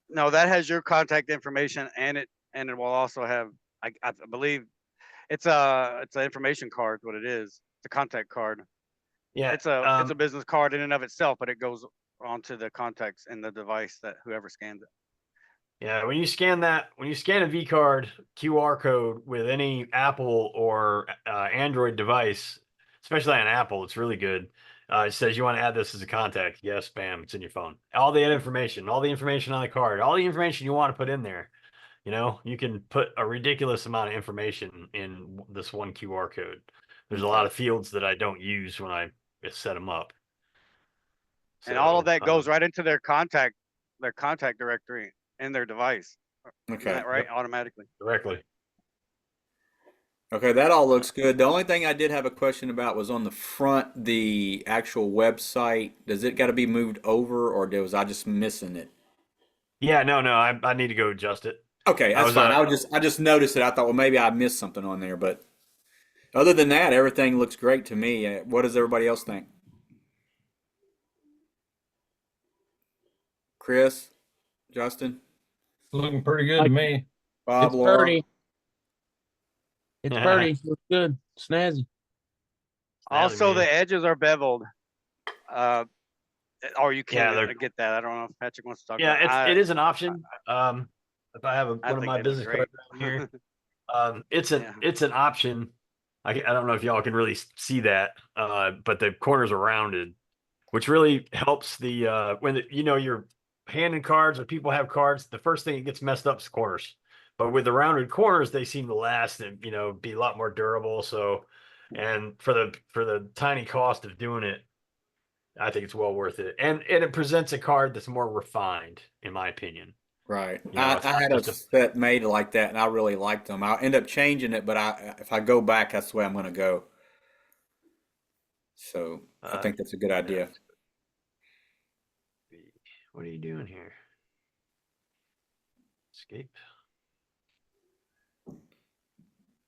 no, that has your contact information, and it will also have, I believe it's an information card. What it is, it's a contact card. Yeah. It's a business card in and of itself, but it goes onto the contacts in the device that whoever scans it. Yeah, when you scan a V card QR code with any Apple or Android device, especially on Apple, it's really good. It says you want to add this as a contact. Yes, bam, it's in your phone. All the information on the card, all the information you want to put in there. You know, you can put a ridiculous amount of information in this one QR code. There's a lot of fields that I don't use when I set them up. And all of So, that goes right into their contact directory in their device. Isn't Okay. that right? Automatically. directly. Okay, that all looks good. The only thing I did have a question about was on the front, the actual website. Does it got to be moved over, or was I just missing it? Yeah, no, I need to go adjust it. Okay, I that's was, fine. I just noticed it. I thought, well, maybe I missed something on there, but other than that, everything looks great to me. What does everybody else think? Chris, Justin, Looking pretty good to me. Bob, It's Laura. pretty. It's pretty. Looks good. Snazzy. Also, man. the edges are beveled. Or you Yeah, can't get that. I don't know if Patrick wants to talk Yeah, about it. it is an option. If I have one of think my they look business great. cards down here, it's Yeah. an option. I don't know if y'all can really see that, but the corners are rounded, which really helps the when you're handing cards or people have cards. The first thing that gets messed up is corners, but with the rounded corners, they seem to last and be a lot more durable. So, and for the tiny cost of doing it, I think it's well worth it, and it presents a card that's more refined, in my opinion. Right. You know, it's I not had a just a set made like that, and I really liked them. I'll end up changing it, but if I go back, that's the way I'm going to go. So I think that's a good idea. What are you doing here? Escape.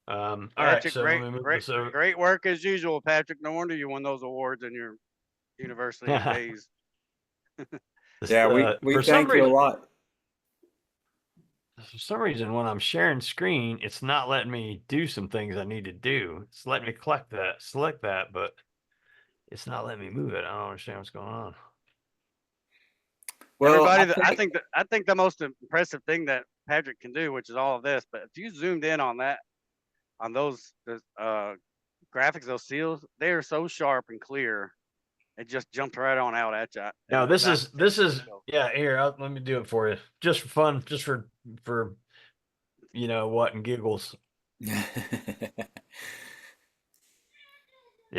All right, Patrick, so let me move this over. great work as usual, Patrick. No wonder you won those awards in your university days. Yeah, we for some thank you a reason, lot. for some reason, when I'm sharing screen, it's not letting me do some things I need to do. It's letting me select that, but it's not letting me move it. I don't understand what's going on. Well, Everybody, I think the most impressive thing that Patrick can do, which is all of this, but if you zoomed in on that, on those graphics, those seals, they are so sharp and clear. It just jumped right on out at you. Now this is yeah. Here, let me do it for you, just for fun, just for what and giggles. Yeah,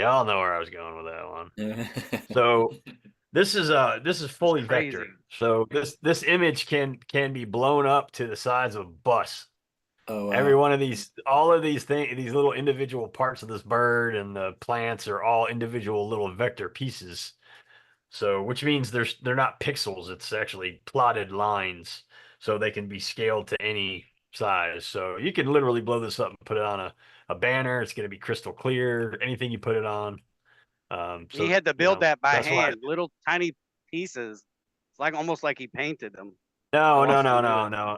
I'll know where I was going with that one. So this is fully vector. So this image can be blown up to the size of a bus. Oh, wow. Every one of all of these things, these little individual parts of this bird and the plants are all individual little vector pieces. So, which means they're not pixels. It's actually plotted lines, so they can be scaled to any size. So you can literally blow this up and put it on a banner. It's going to be crystal clear. Anything you put it on. So he had to build that by that's why- hand, little tiny pieces. It's like almost like he painted them. No.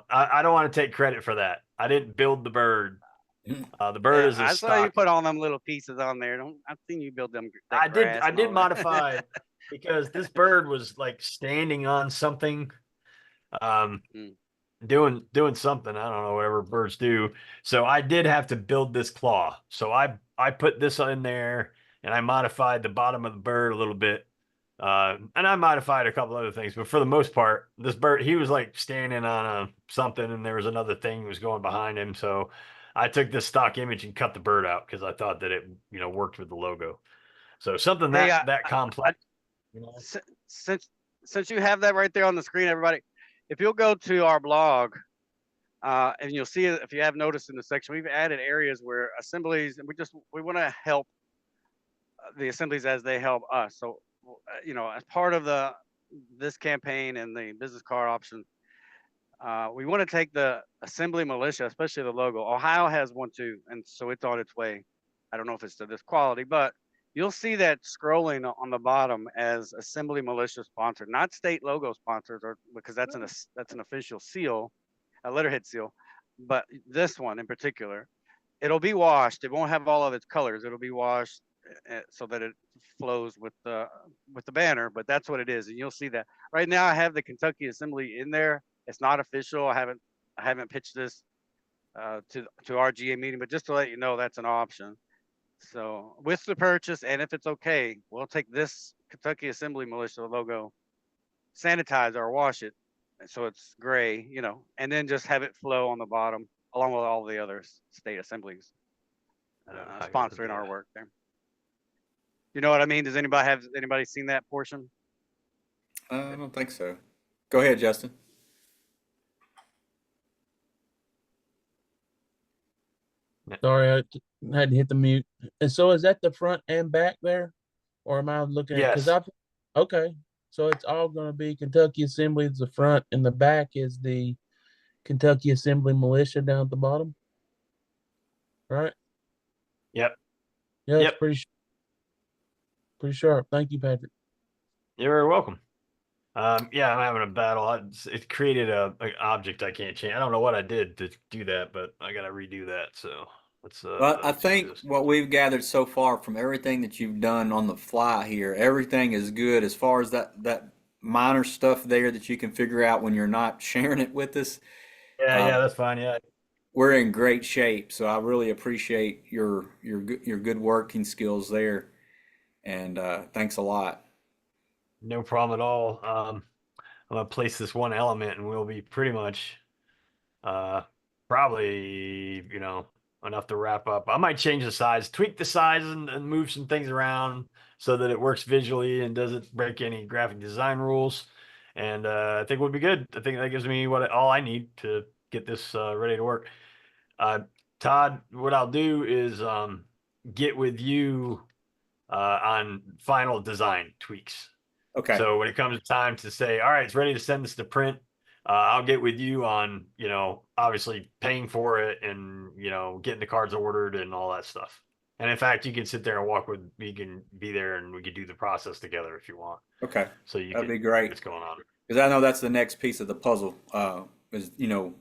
I don't want to take credit for that. I didn't build the bird. The bird is a I saw you stock. put all them little pieces on there. I've seen you build them. I did all that. modify because this bird was like standing on something, doing something. I don't know, whatever birds do. So I did have to build this claw. So I put this in there and I modified the bottom of the bird a little bit. And I modified a couple other things, but for the most part, this bird, he was like standing on something and there was another thing that was going behind him. So I took this stock image and cut the bird out because I thought that it, worked with the logo. So something that complex. Since since you have that right there on the screen, everybody, if you'll go to our blog, and you'll see if you have noticed in the section, we've added areas where assemblies, and we want to help the assemblies as they help us. So, as part of this campaign and the business card option, we want to take the assembly militia, especially the logo. Ohio has one too, and so it's on its way. I don't know if it's to this quality, but you'll see that scrolling on the bottom as assembly militia sponsored, not state logo sponsors, or because that's an official seal, a letterhead seal. But this one in particular, it'll be washed. It won't have all of its colors. It'll be washed so that it flows with the banner. But that's what it is, and you'll see that right now. I have the Kentucky Assembly in there. It's not official. I haven't pitched this to our GA meeting, but just to let you know, that's an option. So with the purchase, and if it's okay, we'll take this Kentucky Assembly Militia logo, sanitize or wash it so it's gray, and then just have it flow on the bottom along with all the other state assemblies sponsoring our work there. You know what I mean? Has anybody seen that portion? I don't think so. Go ahead, Justin. Sorry, I had to hit the mute. And so is that the front and back there? Or am I looking at, Yes. okay. So it's all going to be Kentucky Assembly is the front and the back is the Kentucky Assembly Militia down at the bottom. Right? Yep. Yeah, Yep. it's pretty sharp. Thank you, Patrick. You're very welcome. Yeah, I'm having a battle. It created an object I can't change. I don't know what I did to do that, but I got to redo that. So let's. Well, I let's do think this. what we've gathered so far from everything that you've done on the fly here, everything is good as far as that minor stuff there that you can figure out when you're not sharing it with us. Yeah, that's fine. Yeah. We're in great shape, so I really appreciate your good working skills there, and thanks a lot. No problem at all. I'm gonna place this one element, and we'll be pretty much, probably, enough to wrap up. I might change the size, tweak the size, and move some things around so that it works visually and doesn't break any graphic design rules. And I think we'll be good. I think that gives me all I need to get this ready to work. Todd, what I'll do is get with you on final design tweaks. Okay. So when it comes time to say, all right, it's ready to send this to print, I'll get with you on, obviously paying for it and, getting the cards ordered and all that stuff. And in fact, you can sit there and you can be there and we could do the process together if you want. Okay. So you That'd can be great. what's going on. Because I know that's the next piece of the puzzle. Is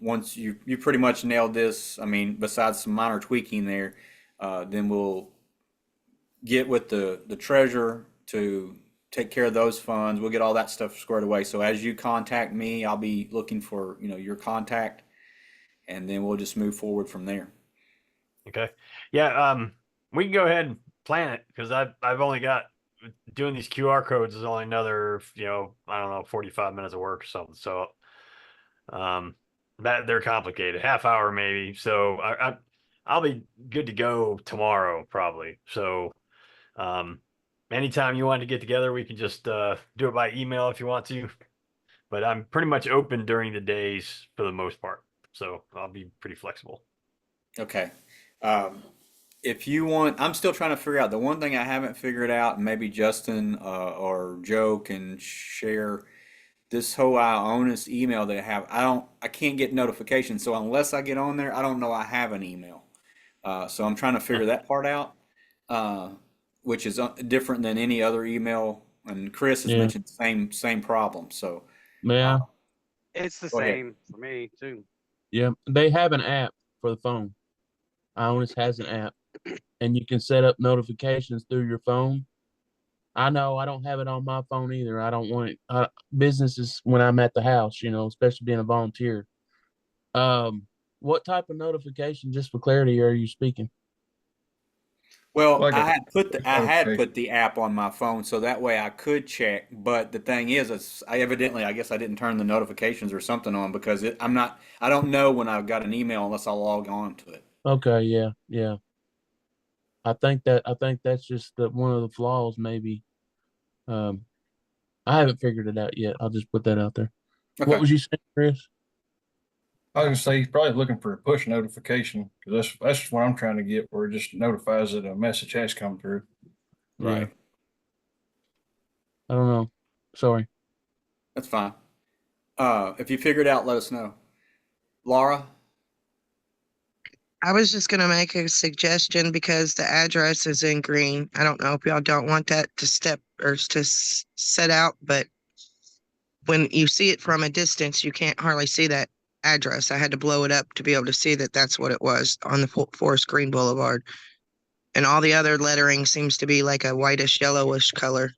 once you pretty much nailed this, I mean, besides some minor tweaking there, then we'll get with the treasurer to take care of those funds. We'll get all that stuff squared away. So as you contact me, I'll be looking for, your contact, and then we'll just move forward from there. Okay. Yeah. We can go ahead and plan it because I've only got doing these QR codes is only another, I don't know, 45 minutes of work or something. So, that they're complicated, half hour maybe. So I'll be good to go tomorrow probably. So, anytime you want to get together, we can just do it by email if you want to. But I'm pretty much open during the days for the most part, so I'll be pretty flexible. Okay. If you want, I'm still trying to figure out the one thing I haven't figured out, and maybe Justin or Joe can share this whole Ionis email that I have. I can't get notifications, so unless I get on there, I don't know I have an email. So I'm trying to figure that part out, which is different than any other email. And Chris has Yeah. mentioned the same problem. So Yeah. It's the Go ahead. same for me too. Yeah. They have an app for the phone. Ionis has an app and you can set up notifications through your phone. I know I don't have it on my phone either. I don't want it. Businesses when I'm at the house, especially being a volunteer. What type of notification, just for clarity, are you speaking? Well, Like I a had put notification. the app on my phone so that way I could check. But the thing is, I guess I didn't turn the notifications or something on because I don't know when I've got an email unless I log on to it. Okay, yeah. I think that's just one of the flaws, maybe. I haven't figured it out yet. I'll just put that out there. Okay. What was you saying, Chris? I was gonna say he's probably looking for a push notification because that's what I'm trying to get, where it just notifies that a message has come through. Right. Yeah. I don't know. Sorry. That's fine. If you figure it out, let us know. Laura? I was just gonna make a suggestion because the address is in green. I don't know if y'all don't want that to step or to set out, but when you see it from a distance, you can't hardly see that address. I had to blow it up to be able to see that that's what it was on the Forest Green Boulevard. And all the other lettering seems to be like a whitish, yellowish color.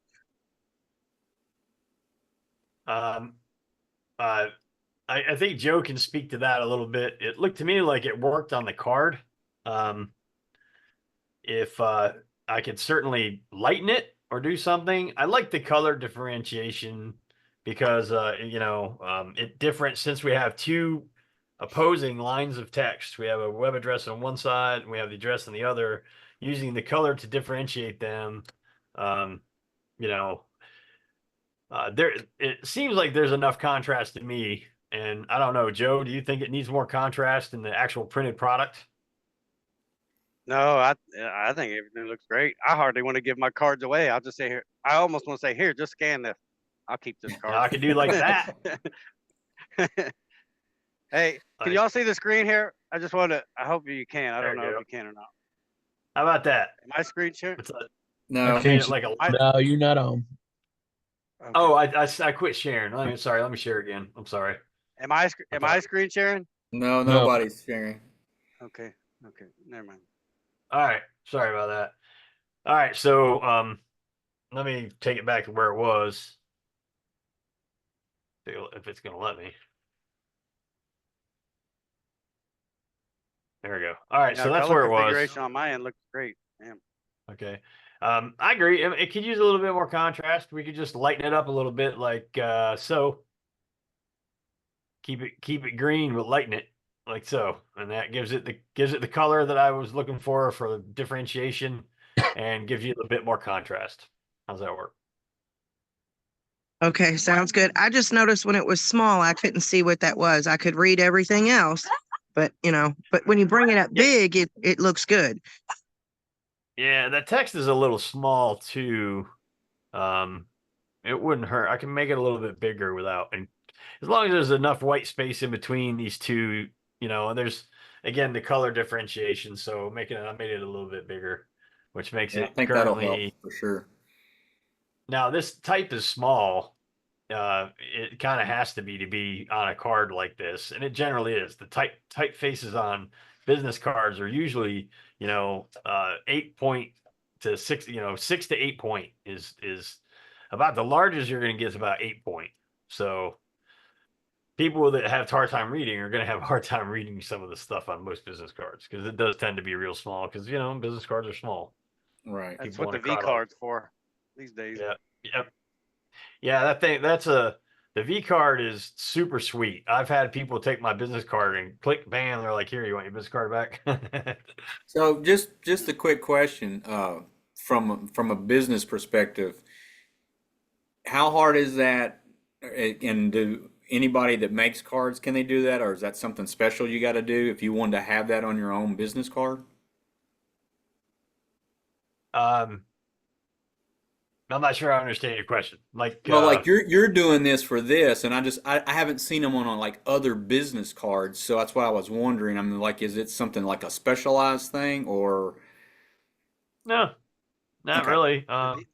Um, I think Joe can speak to that a little bit. It looked to me like it worked on the card. Um, if I could certainly lighten it or do something. I like the color differentiation because it different since we have two opposing lines of text. We have a web address on one side and we have the address on the other. Using the color to differentiate them, um, there it seems like there's enough contrast to me. And I don't know, Joe, do you think it needs more contrast in the actual printed product? No, I think everything looks great. I hardly want to give my cards away. I'll just say here. I almost want to say here, just scan this. I'll keep this Now, card. I could do like that. Hey, can y'all see the screen here? I just want to. I hope you can. I There don't you know go. if you can or not. How about that? Am I screen sharing? No. I made it like a. No, you're not on. Okay. Oh, I quit sharing. Sorry, let me share again. I'm sorry. Am I screen sharing? No, No. nobody's sharing. Okay. Never mind. All right, sorry about that. All right, so let me take it back to where it was. If it's gonna let me. There we go. All right, Yeah, so that's color where it was. configuration on my end looks great. Damn. Okay. I agree. It could use a little bit more contrast. We could just lighten it up a little bit, like so. Keep it green, but lighten it like so, and that gives it the color that I was looking for differentiation, and gives you a bit more contrast. How's that work? Okay, sounds good. I just noticed when it was small, I couldn't see what that was. I could read everything else, but when you bring it up big, it looks good. Yeah, that text is a little small too. It wouldn't hurt. I can make it a little bit bigger without, and as long as there's enough white space in between these two, and there's again the color differentiation. So I made it a little bit bigger, which makes Yeah, I it think that'll help currently. for sure. Now this type is small. It kind of has to be on a card like this, and it generally is. The typefaces on business cards are usually 8 point to 6, 6 to 8 point is about the largest you're going to get is about 8 point. So people that have hard time reading are going to have a hard time reading some of the stuff on most business cards because it does tend to be real small because business cards are small. Right. That's People what the wanna V crowd out. card's for these days. Yeah. Yep. Yeah, the V card is super sweet. I've had people take my business card and click, bam, they're like, "Here, you want your business card back?" So just a quick question, from a business perspective, how hard is that? And do anybody that makes cards, can they do that, or is that something special you got to do if you wanted to have that on your own business card? I'm not sure I understand your question. Like, Well, like you're doing this for this, and I haven't seen them on like other business cards, so that's why I was wondering. I'm like, is it something like a specialized thing, or no, not okay, really. The V-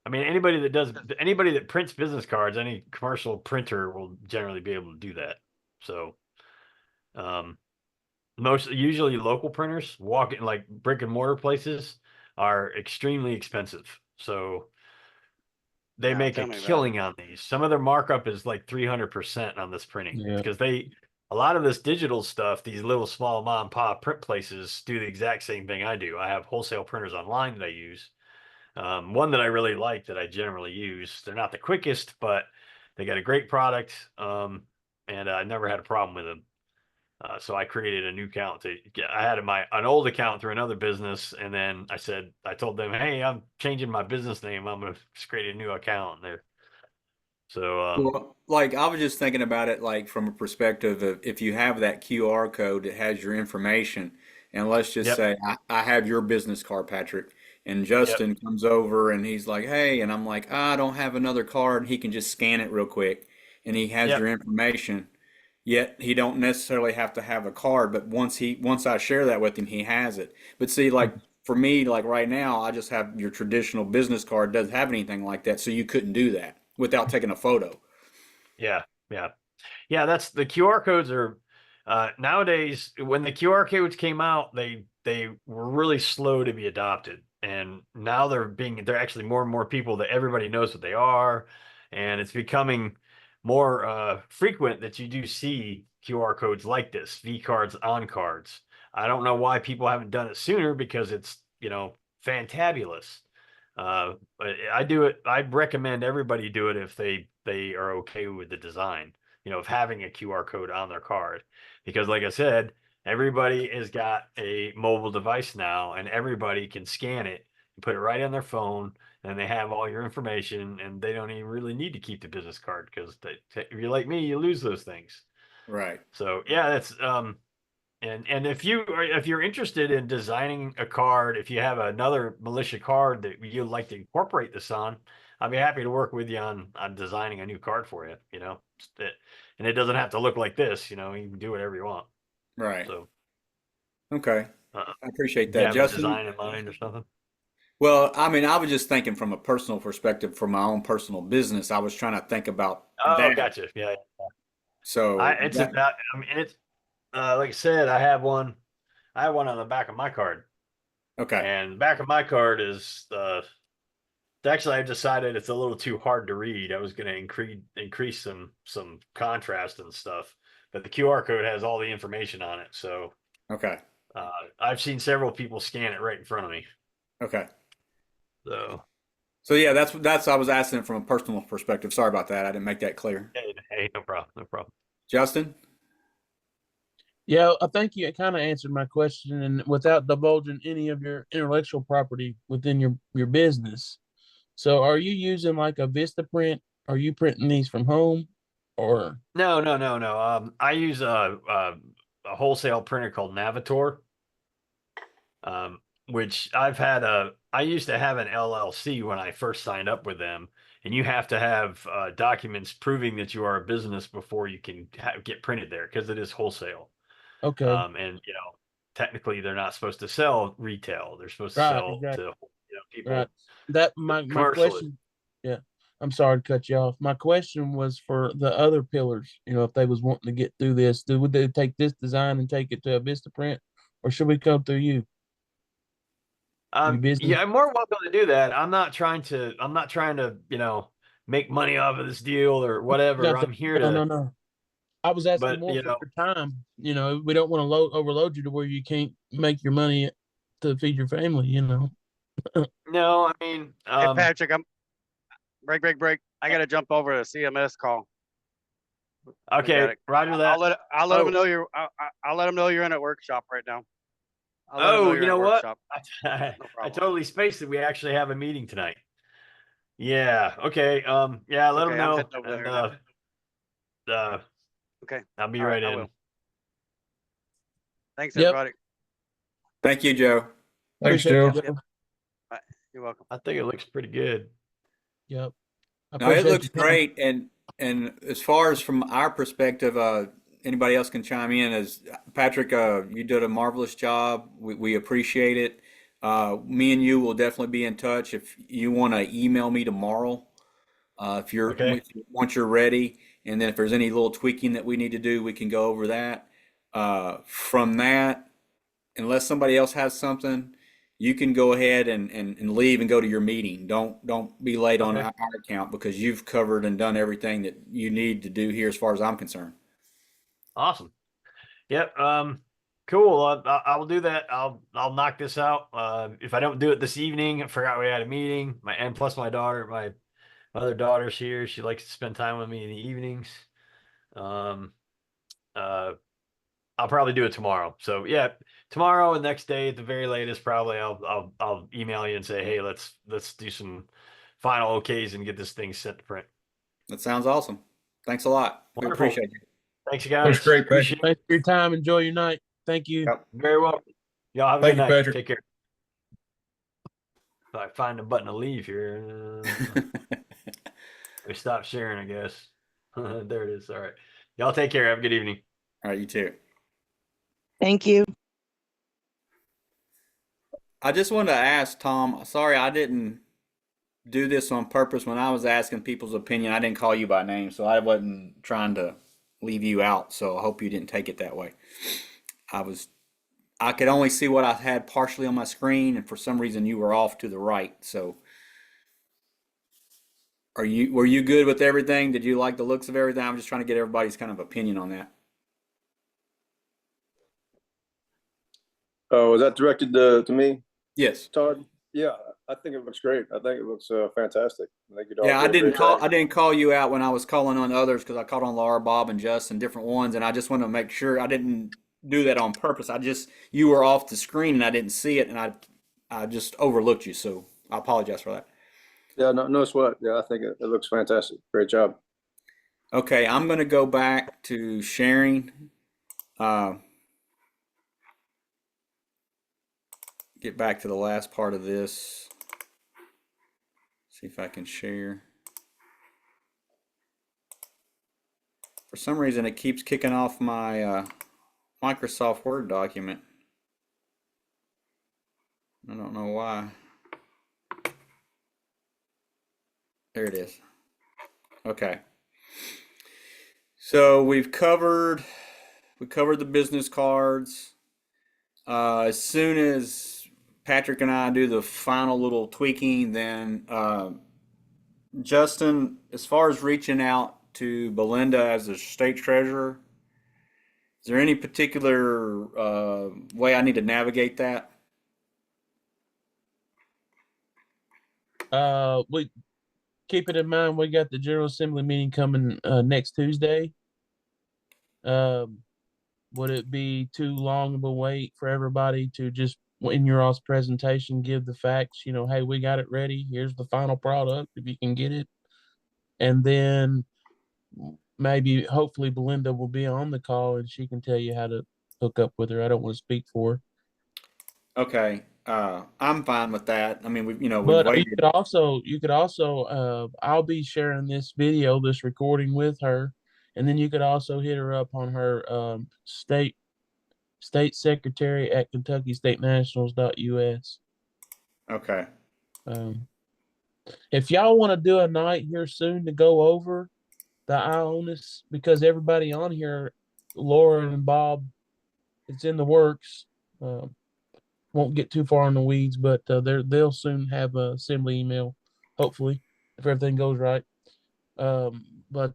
I mean, anybody that prints business cards, any commercial printer will generally be able to do that. So, um, most usually local printers, walk in like brick and mortar places, are extremely expensive. So they Yeah, make a tell me about it. killing on these. Some of their markup is like 300% on this printing Yeah. because a lot of this digital stuff, these little small mom and pop print places do the exact same thing I do. I have wholesale printers online that I use. One that I really like that I generally use. They're not the quickest, but they got a great product. And I never had a problem with them. So I created a new account I had an old account through another business. And then I told them, hey, I'm changing my business name. I'm going to create a new account. And So Well, like I was just thinking about it like from a perspective of if you have that QR code that has your information, and let's just yep, say I have your business card, Patrick, and yep, Justin comes over and he's like, "Hey," and I'm like, "I don't have another card," and he can just scan it real quick, and he has your yep. information. Yet he don't necessarily have to have a card, but once I share that with him, he has it. But see, like for me, like right now, I just have your traditional business card, doesn't have anything like that, so you couldn't do that without taking a photo. Yeah, yeah. Yeah, that's the QR codes are nowadays when the QR codes came out, they were really slow to be adopted. And now they're actually more and more people that everybody knows what they are. And it's becoming more frequent that you do see QR codes like this, V cards on cards. I don't know why people haven't done it sooner because it's, fantabulous. But I do it. I recommend everybody do it if they are okay with the design, of having a QR code on their card, because like I said, everybody has got a mobile device now, and everybody can scan it and put it right on their phone, and they have all your information, and they don't even really need to keep the business card because if you're like me, you lose those things. Right. So yeah, that's and if you're interested in designing a card, if you have another militia card that you'd like to incorporate this on, I'd be happy to work with you on designing a new card for you. And it doesn't have to look like this. You can do whatever you want. Right. So, Okay. uh, I appreciate do you that, have a Justin. design in mind or something? Well, I mean, I was just thinking from a personal perspective, for my own personal business. I was trying to think about Oh, that. gotcha. Yeah. So It's that, about. I mean, it's like I said, I have one. I have one on the back of my card, okay. and the back of my card is actually, I've decided it's a little too hard to read. I was going to increase some contrast and stuff, but the QR code has all the information on it. So Okay. I've seen several people scan it right in front of me. Okay. So So yeah, that's I was asking it from a personal perspective. Sorry about that. I didn't make that clear. hey, no problem, no problem. Justin? Yeah, I think you kind of answered my question, and without divulging any of your intellectual property within your business. So, are you using like a Vista print? Are you printing these from home, or No, no, no, no. I use a wholesale printer called Navitor, um, which I used to have an LLC when I first signed up with them, and you have to have documents proving that you are a business before you can get printed there because it is wholesale. okay, And technically they're not supposed to sell retail. They're supposed to right, sell exactly, to right? people That my commercially. question. Yeah, I'm sorry to cut you off. My question was for the other pillars. If they was wanting to get through this, would they take this design and take it to a Vista print, or should we come through you? You busy? Yeah, I'm more welcome to do that. I'm not trying to, make money off of this deal or whatever. Got that? I'm here No, to, no, no. I was asking but more for your time. We don't want to overload you to where you can't make your money to feed your family. no, I mean, Hey, Patrick, I'm break. I got to jump over to a CMS call. I got okay, it. Roger that. I'll let Oh, them know I'll let them know you're in a workshop right now. I'll let them know oh, you're you in a know what? workshop. I No problem. totally spaced it. We actually have a meeting tonight. Yeah. Okay. Yeah, It's let okay. them I'm know. heading over And there now. Okay. I'll be All right. right I in. will. Thanks, Yep. everybody. Thank you, Joe. Thanks, Appreciate Joe. you, Joe. You're welcome. I think it looks pretty good. Yep. I No, it appreciate looks your time. great, and as far as from our perspective, anybody else can chime in. As Patrick, you did a marvelous job. We appreciate it. Me and you will definitely be in touch. If you want to email me tomorrow, Okay. once you're ready, and then if there's any little tweaking that we need to do, we can go over that. From that, unless somebody else has something, you can go ahead and leave and go to your meeting. Don't be late on Okay. our account because you've covered and done everything that you need to do here as far as I'm concerned. Awesome. Yep. Cool. I will do that. I'll knock this out. If I don't do it this evening, I forgot we had a meeting. And plus my other daughter's here. She likes to spend time with me in the evenings. Um, uh, I'll probably do it tomorrow. So yeah, tomorrow and next day at the very latest, probably I'll email you and say, hey, let's do some final OKs and get this thing set to print. That sounds awesome. Thanks a lot. We Wonderful. appreciate you. Thanks, guys. Looks great, Patrick. Appreciate it. Thanks for your time. Enjoy your night. Thank you. Yep. Very well. Y'all have a Thank good you, night. Patrick. Take care. If I find the button to leave here, I stop sharing, I guess. There it is. All right. Y'all take care. Have a good evening. All right, you too. Thank you. I just wanted to ask Tom, sorry I didn't do this on purpose. When I was asking people's opinion, I didn't call you by name, so I wasn't trying to leave you out. So I hope you didn't take it that way. I could only see what I had partially on my screen, and for some reason you were off to the right. So were you good with everything? Did you like the looks of everything? I'm just trying to get everybody's kind of opinion on that. Oh, was that directed to me, Yes. Todd? Yeah, I think it looks great. I think it looks fantastic. I think you Yeah, I did a great I job. didn't call you out when I was calling on others because I called on Laura, Bob, and Justin, different ones, and I just wanted to make sure I didn't do that on purpose. You were off the screen and I didn't see it, and I just overlooked you, so I apologize for that. Yeah, no sweat. Yeah, I think it looks fantastic. Great job. Okay, I'm gonna go back to sharing. Get back to the last part of this. See if I can share. For some reason, it keeps kicking off my Microsoft Word document. I don't know why. There it is. Okay. So we covered the business cards. As soon as Patrick and I do the final little tweaking, then Justin, as far as reaching out to Belinda as the state treasurer, is there any particular way I need to navigate that? We keep it in mind. We got the General Assembly meeting coming next Tuesday. Would it be too long of a wait for everybody to just in your all's presentation give the facts? You know, hey, we got it ready. Here's the final product if you can get it, and then maybe hopefully Belinda will be on the call and she can tell you how to hook up with her. I don't want to speak for her. Okay, I'm fine with that. I mean, we've But waited. you could also, I'll be sharing this video, this recording with her, and then you could also hit her up on her state secretary at KentuckyStateNationals.us. Okay. If y'all want to do a night here soon to go over the Ionis, because everybody on here, Laura and Bob, it's in the works. Won't get too far in the weeds, but they'll soon have a assembly email, hopefully, if everything goes right. But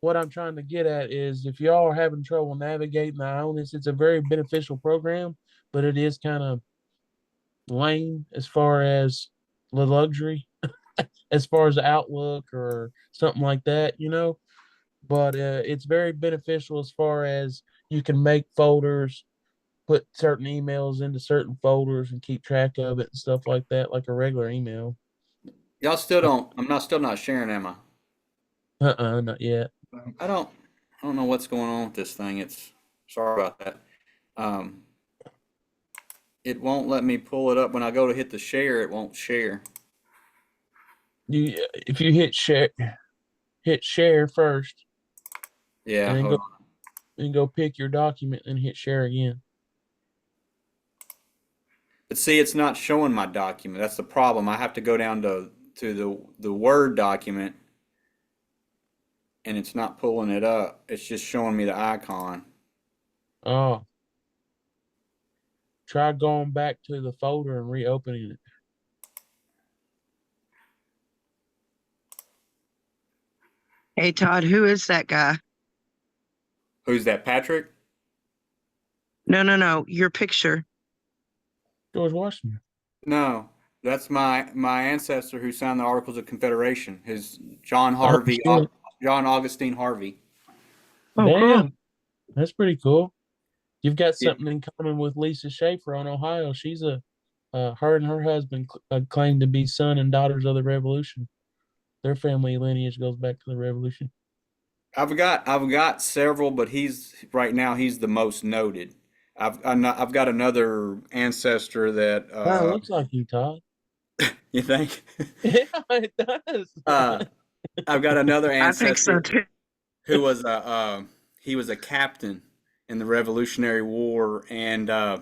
what I'm trying to get at is if y'all are having trouble navigating the Ionis, it's a very beneficial program, but it is kind of lame as far as the luxury, as far as the Outlook or something like that, you know. But it's very beneficial as far as you can make folders, put certain emails into certain folders and keep track of it and stuff like that, like a regular email. Y'all still don't. Still not sharing, am I? Not yet. I don't know what's going on with this thing. Sorry about that. It won't let me pull it up. When I go to hit the share, it won't share. If you hit share first, Yeah, and then hold on. go pick your document and hit share again. But see, it's not showing my document. That's the problem. I have to go down to the Word document, and it's not pulling it up. It's just showing me the icon. Oh. Try going back to the folder and reopening it. Hey, Todd, who is that guy? Who's that, Patrick? No, your picture. George Washington. No, that's my ancestor who signed the Articles of Confederation. His John Harvey, shit. John Augustine Harvey. Oh, Damn. cool. That's pretty cool. You've got Yeah. something in common with Lisa Schaefer on Ohio. She's her and her husband claim to be son and daughters of the Revolution. Their family lineage goes back to the Revolution. I've got several, but he's right now he's the most noted. I've got another ancestor that Kind of looks like you, Todd. you think Yeah, it does. I've got another I think so ancestor too. who was he was a captain in the Revolutionary War, and I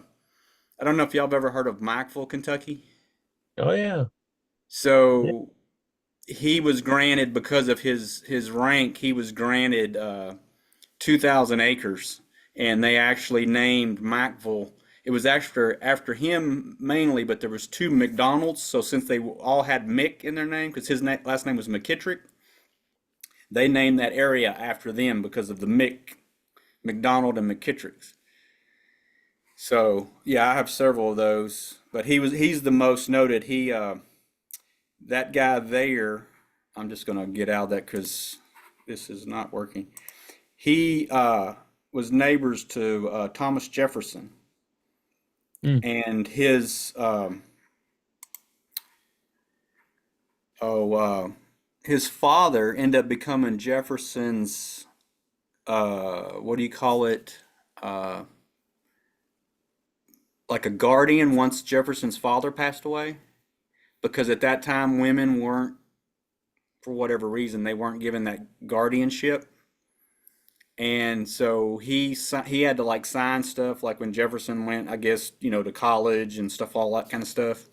don't know if y'all have ever heard of Mikeville, Kentucky. Oh yeah. So he was granted because of his rank. He was granted 2,000 acres, and they actually named Mikeville. It was after him mainly, but there was two McDonald's. So since they all had Mick in their name, because his last name was McKittrick, they named that area after them because of the McDonald and McKittricks. So yeah, I have several of those, but he's the most noted. That guy there. I'm just gonna get out of that because this is not working. He was neighbors to Thomas Jefferson, Mm. and his father ended up becoming Jefferson's what do you call it? Uh, like a guardian once Jefferson's father passed away, because at that time women weren't, for whatever reason, they weren't given that guardianship. And so he had to like sign stuff like when Jefferson went, I guess, to college and stuff, all that kind of stuff.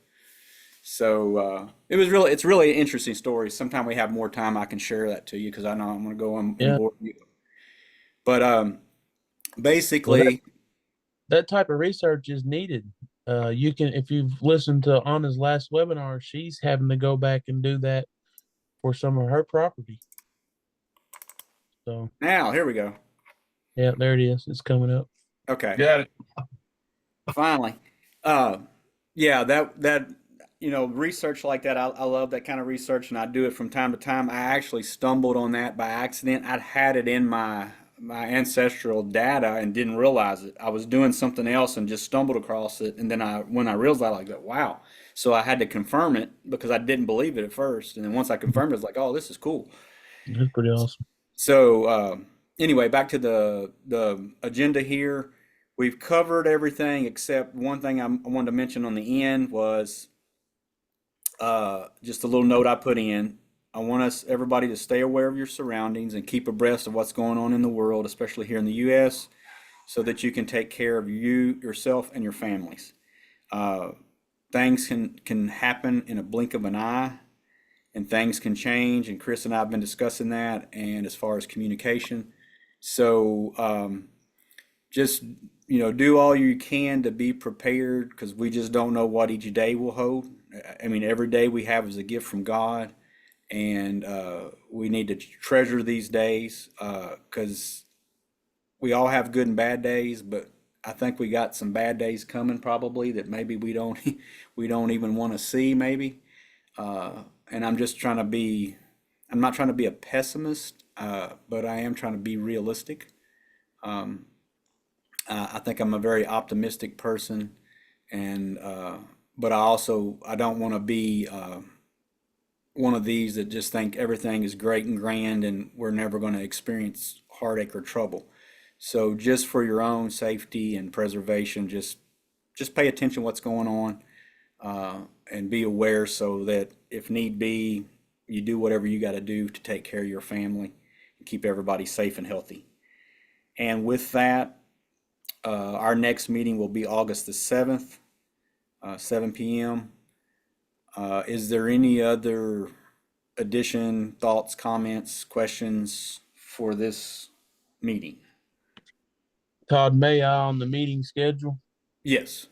So it's really an interesting story. Sometime we have more time, I can share that to you because I know I'm going to go on and Yeah. bore you. But Well, basically, that type of research is needed. You can, if you've listened to Anna's last webinar, she's having to go back and do that for some of her property. So now here we go. yeah, there it is. It's coming up. Okay, Got it. finally. Yeah, that research like that, I love that kind of research, and I do it from time to time. I actually stumbled on that by accident. I'd had it in my ancestral data and didn't realize it. I was doing something else and just stumbled across it, and then when I realized, I like, wow. So I had to confirm it because I didn't believe it at first, and then once I confirmed it, I was like, oh, this is cool. That's pretty awesome. So anyway, back to the agenda here. We've covered everything except one thing I wanted to mention on the end was just a little note I put in. I want everybody to stay aware of your surroundings and keep abreast of what's going on in the world, especially here in the U.S., so that you can take care of yourself, and your families. Things can happen in a blink of an eye, and things can change. And Chris and I have been discussing that, and as far as communication. So just do all you can to be prepared because we just don't know what each day will hold. I mean, every day we have is a gift from God, and we need to treasure these days because we all have good and bad days, but I think we got some bad days coming probably that maybe we don't we don't even want to see maybe. And I'm not trying to be a pessimist, but I am trying to be realistic. Um, I think I'm a very optimistic person, and but I don't want to be one of these that just think everything is great and grand and we're never going to experience heartache or trouble. So just for your own safety and preservation, just pay attention to what's going on, and be aware so that if need be, you do whatever you got to do to take care of your family and keep everybody safe and healthy. And with that, our next meeting will be August the 7th, 7 p.m. Is there any other addition, thoughts, comments, questions for this meeting? Todd, may I on the meeting schedule? Yes.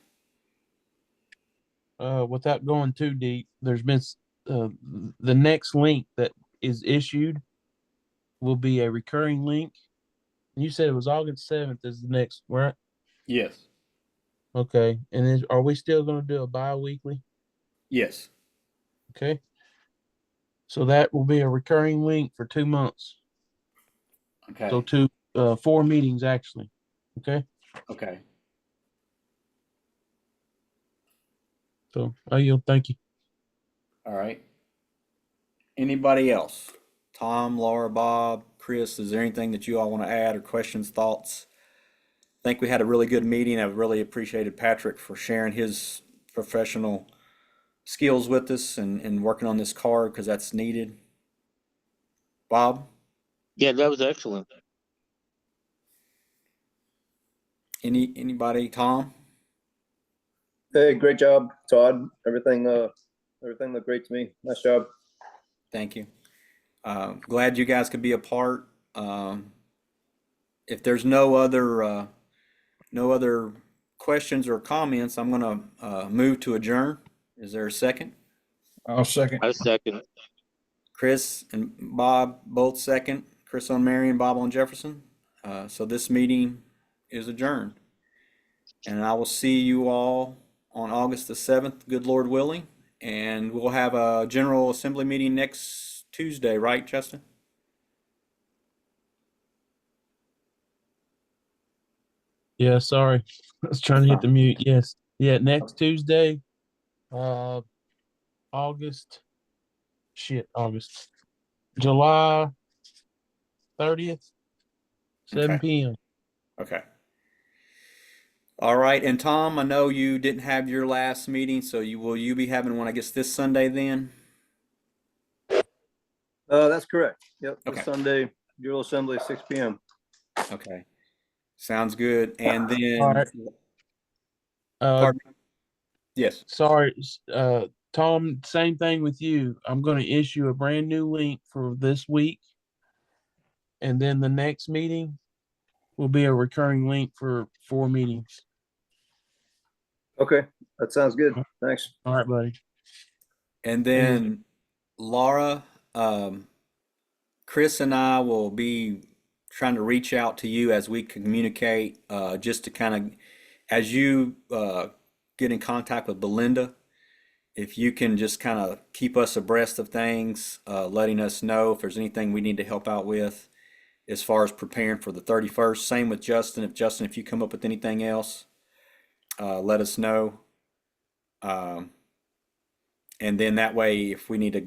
Without going too deep, there's been the next link that is issued will be a recurring link. You said it was August 7th is the next, right? Yes. Okay. And are we still going to do a bi-weekly? Yes. Okay. So that will be a recurring link for 2 months. Okay. So 4 meetings actually. Okay. Okay. So I yield. Thank you. All right. Anybody else? Tom, Laura, Bob, Chris, is there anything that you all want to add or questions, thoughts? I think we had a really good meeting. I really appreciated Patrick for sharing his professional skills with us and working on this card because that's needed. Bob, Yeah, that was excellent. anybody? Tom? Hey, great job, Todd. Everything looked great to me. Nice job. Thank you. Glad you guys could be a part. If there's no other questions or comments, I'm gonna move to adjourn. Is there a second? I'll second. I second. Chris and Bob both second. Chris on Marion, Bob on Jefferson. So this meeting is adjourned. And I will see you all on August the 7th, good Lord willing. And we'll have a General Assembly meeting next Tuesday, right, Justin? Yeah, sorry. I was trying to hit the mute. Yes. Yeah, next Tuesday, August, July 30th, 7 Okay. p.m. Okay. All right. And Tom, I know you didn't have your last meeting, so will you be having one, I guess, this Sunday then? That's correct. Yep. Okay. This Sunday, General Assembly, 6 p.m. Okay. Sounds good. And then, All right. pardon me? Yes. Sorry, Tom, same thing with you. I'm going to issue a brand new link for this week. And then the next meeting will be a recurring link for 4 meetings. Okay, that sounds good. Thanks. All right, buddy. And then Laura, Chris and I will be trying to reach out to you as we communicate, just to kind of, as you get in contact with Belinda, if you can just kind of keep us abreast of things, letting us know if there's anything we need to help out with as far as preparing for the 31st. Same with Justin. If you come up with anything else, let us know. And then that way, if we need to,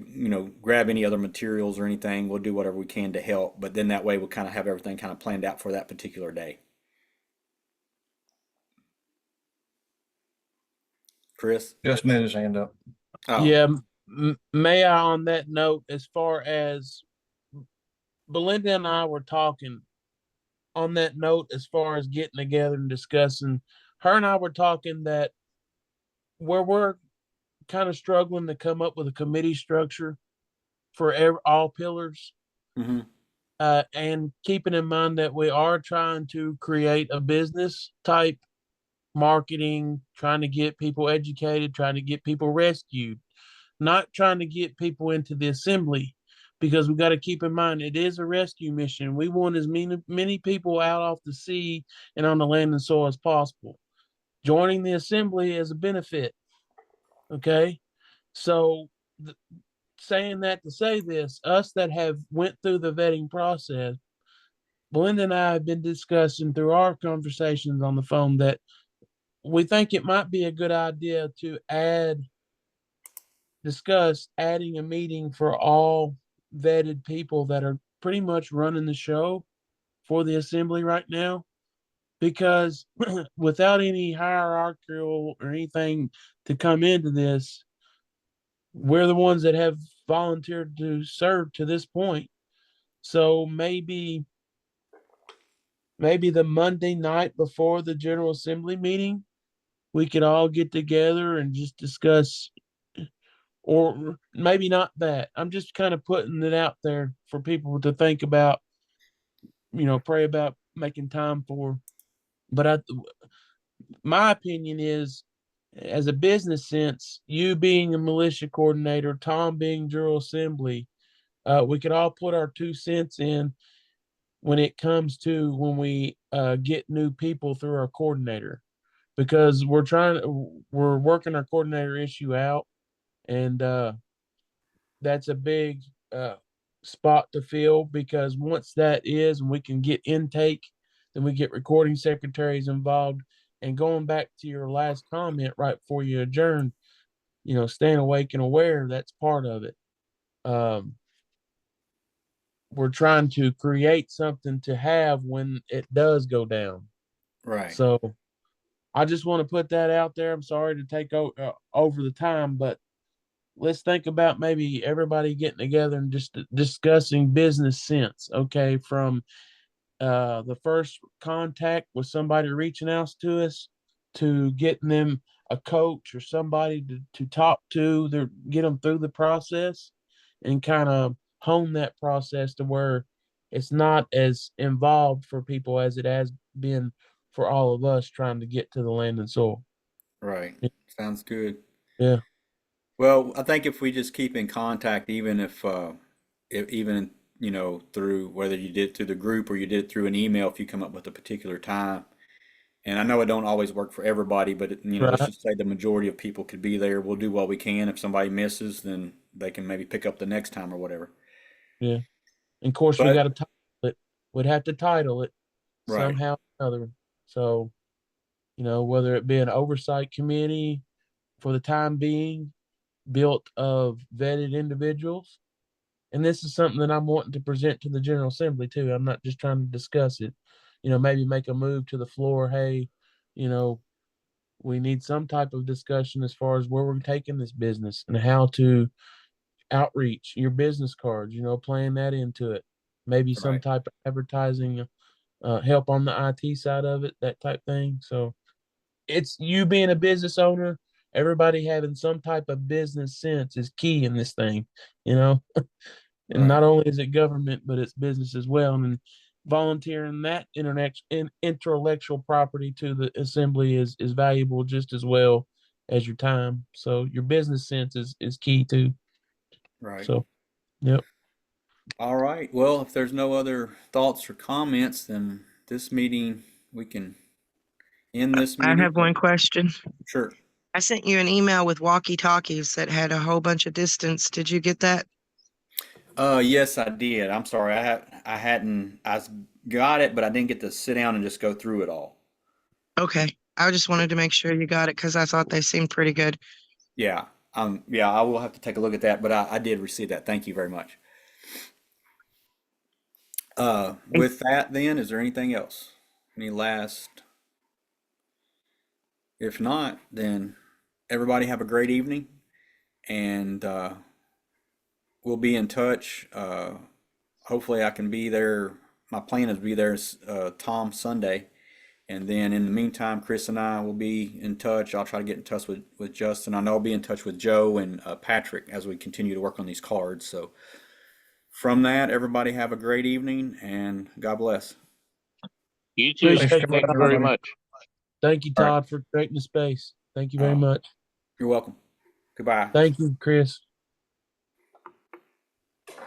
grab any other materials or anything, we'll do whatever we can to help. But then that way, we'll kind of have everything kind of planned out for that particular day. Chris? Justin had his hand up. Oh, Yeah, may I on that note, as far as Belinda and I were talking on that note, as far as getting together and discussing, her and I were talking that where we're kind of struggling to come up with a committee structure for all pillars, mm-hmm. and keeping in mind that we are trying to create a business type marketing, trying to get people educated, trying to get people rescued, not trying to get people into the assembly, because we got to keep in mind it is a rescue mission. We want as many people out off the sea and on the land and soil as possible. Joining the assembly is a benefit. Okay, so saying that to say this, us that have went through the vetting process, Belinda and I have been discussing through our conversations on the phone that we think it might be a good idea to discuss adding a meeting for all vetted people that are pretty much running the show for the assembly right now. Because without any hierarchical or anything to come into this, we're the ones that have volunteered to serve to this point. So maybe the Monday night before the General Assembly meeting, we could all get together and just discuss, or maybe not that. I'm just kind of putting it out there for people to think about, pray about making time for. But my opinion is, as a business sense, you being a militia coordinator, Tom being General Assembly, we could all put our 2 cents in when it comes to when we get new people through our coordinator, because we're working our coordinator issue out, and that's a big spot to fill, because once that is, and we can get intake, then we get recording secretaries involved. And going back to your last comment right before you adjourn, staying awake and aware, that's part of it. we're trying to create something to have when it does go down. Right. So I just want to put that out there. I'm sorry to take over the time, but let's think about maybe everybody getting together and just discussing business sense. Okay, from the first contact with somebody reaching out to us to getting them a coach or somebody to talk to, get them through the process and kind of hone that process to where it's not as involved for people as it has been for all of us trying to get to the land and soil. Right. Sounds good. Yeah. Well, I think if we just keep in contact, even if even, through whether you did through the group or you did through an email, if you come up with a particular time. And I know it don't always work for everybody, but let's Right. just say the majority of people could be there. We'll do what we can. If somebody misses, then they can maybe pick up the next time or whatever. Yeah. And of course, we But got to title it. We'd have to title it right, somehow or another. So, whether it be an oversight committee for the time being, built of vetted individuals. And this is something that I'm wanting to present to the General Assembly too. I'm not just trying to discuss it. Maybe make a move to the floor. Hey, you know, we need some type of discussion as far as where we're taking this business and how to outreach your business cards, playing that into it. Maybe some right, type of advertising, help on the IT side of it, that type thing. So it's you being a business owner, everybody having some type of business sense is key in this thing, you know. And right, not only is it government, but it's business as well. And volunteering that intellectual property to the assembly is valuable just as well as your time. So your business sense is key too. right. So, yep. All right. Well, if there's no other thoughts or comments, then this meeting, we can end this I meeting. have one question. Sure. I sent you an email with walkie-talkies that had a whole bunch of distance. Did you get that? Yes, I did. I'm sorry. I hadn't, got it, but I didn't get to sit down and just go through it all. Okay. I just wanted to make sure you got it because I thought they seemed pretty good. Yeah. Yeah, I will have to take a look at that, but I did receive that. Thank you very much. With that, then, is there anything else? Any last? If not, then everybody have a great evening, and we'll be in touch. Hopefully, I can be there. My plan is to be there, Tom Sunday, and then in the meantime, Chris and I will be in touch. I'll try to get in touch with Justin. I know I'll be in touch with Joe and Patrick as we continue to work on these cards. So, from that, everybody have a great evening, and God bless. You too. Appreciate Thanks, Thank you that. very everybody. much. Thank you, All right. Todd, for creating the space. Thank you very Uh, much. you're welcome. Goodbye. Thank you, Chris.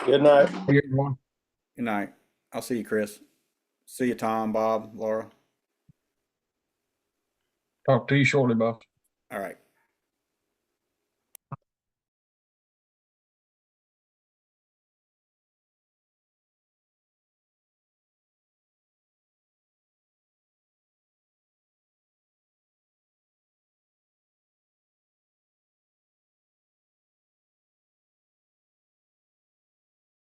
Good night. Hey, everyone. Good night. I'll see you, Chris. See you, Tom, Bob, Laura. Talk to you shortly, boss. All right.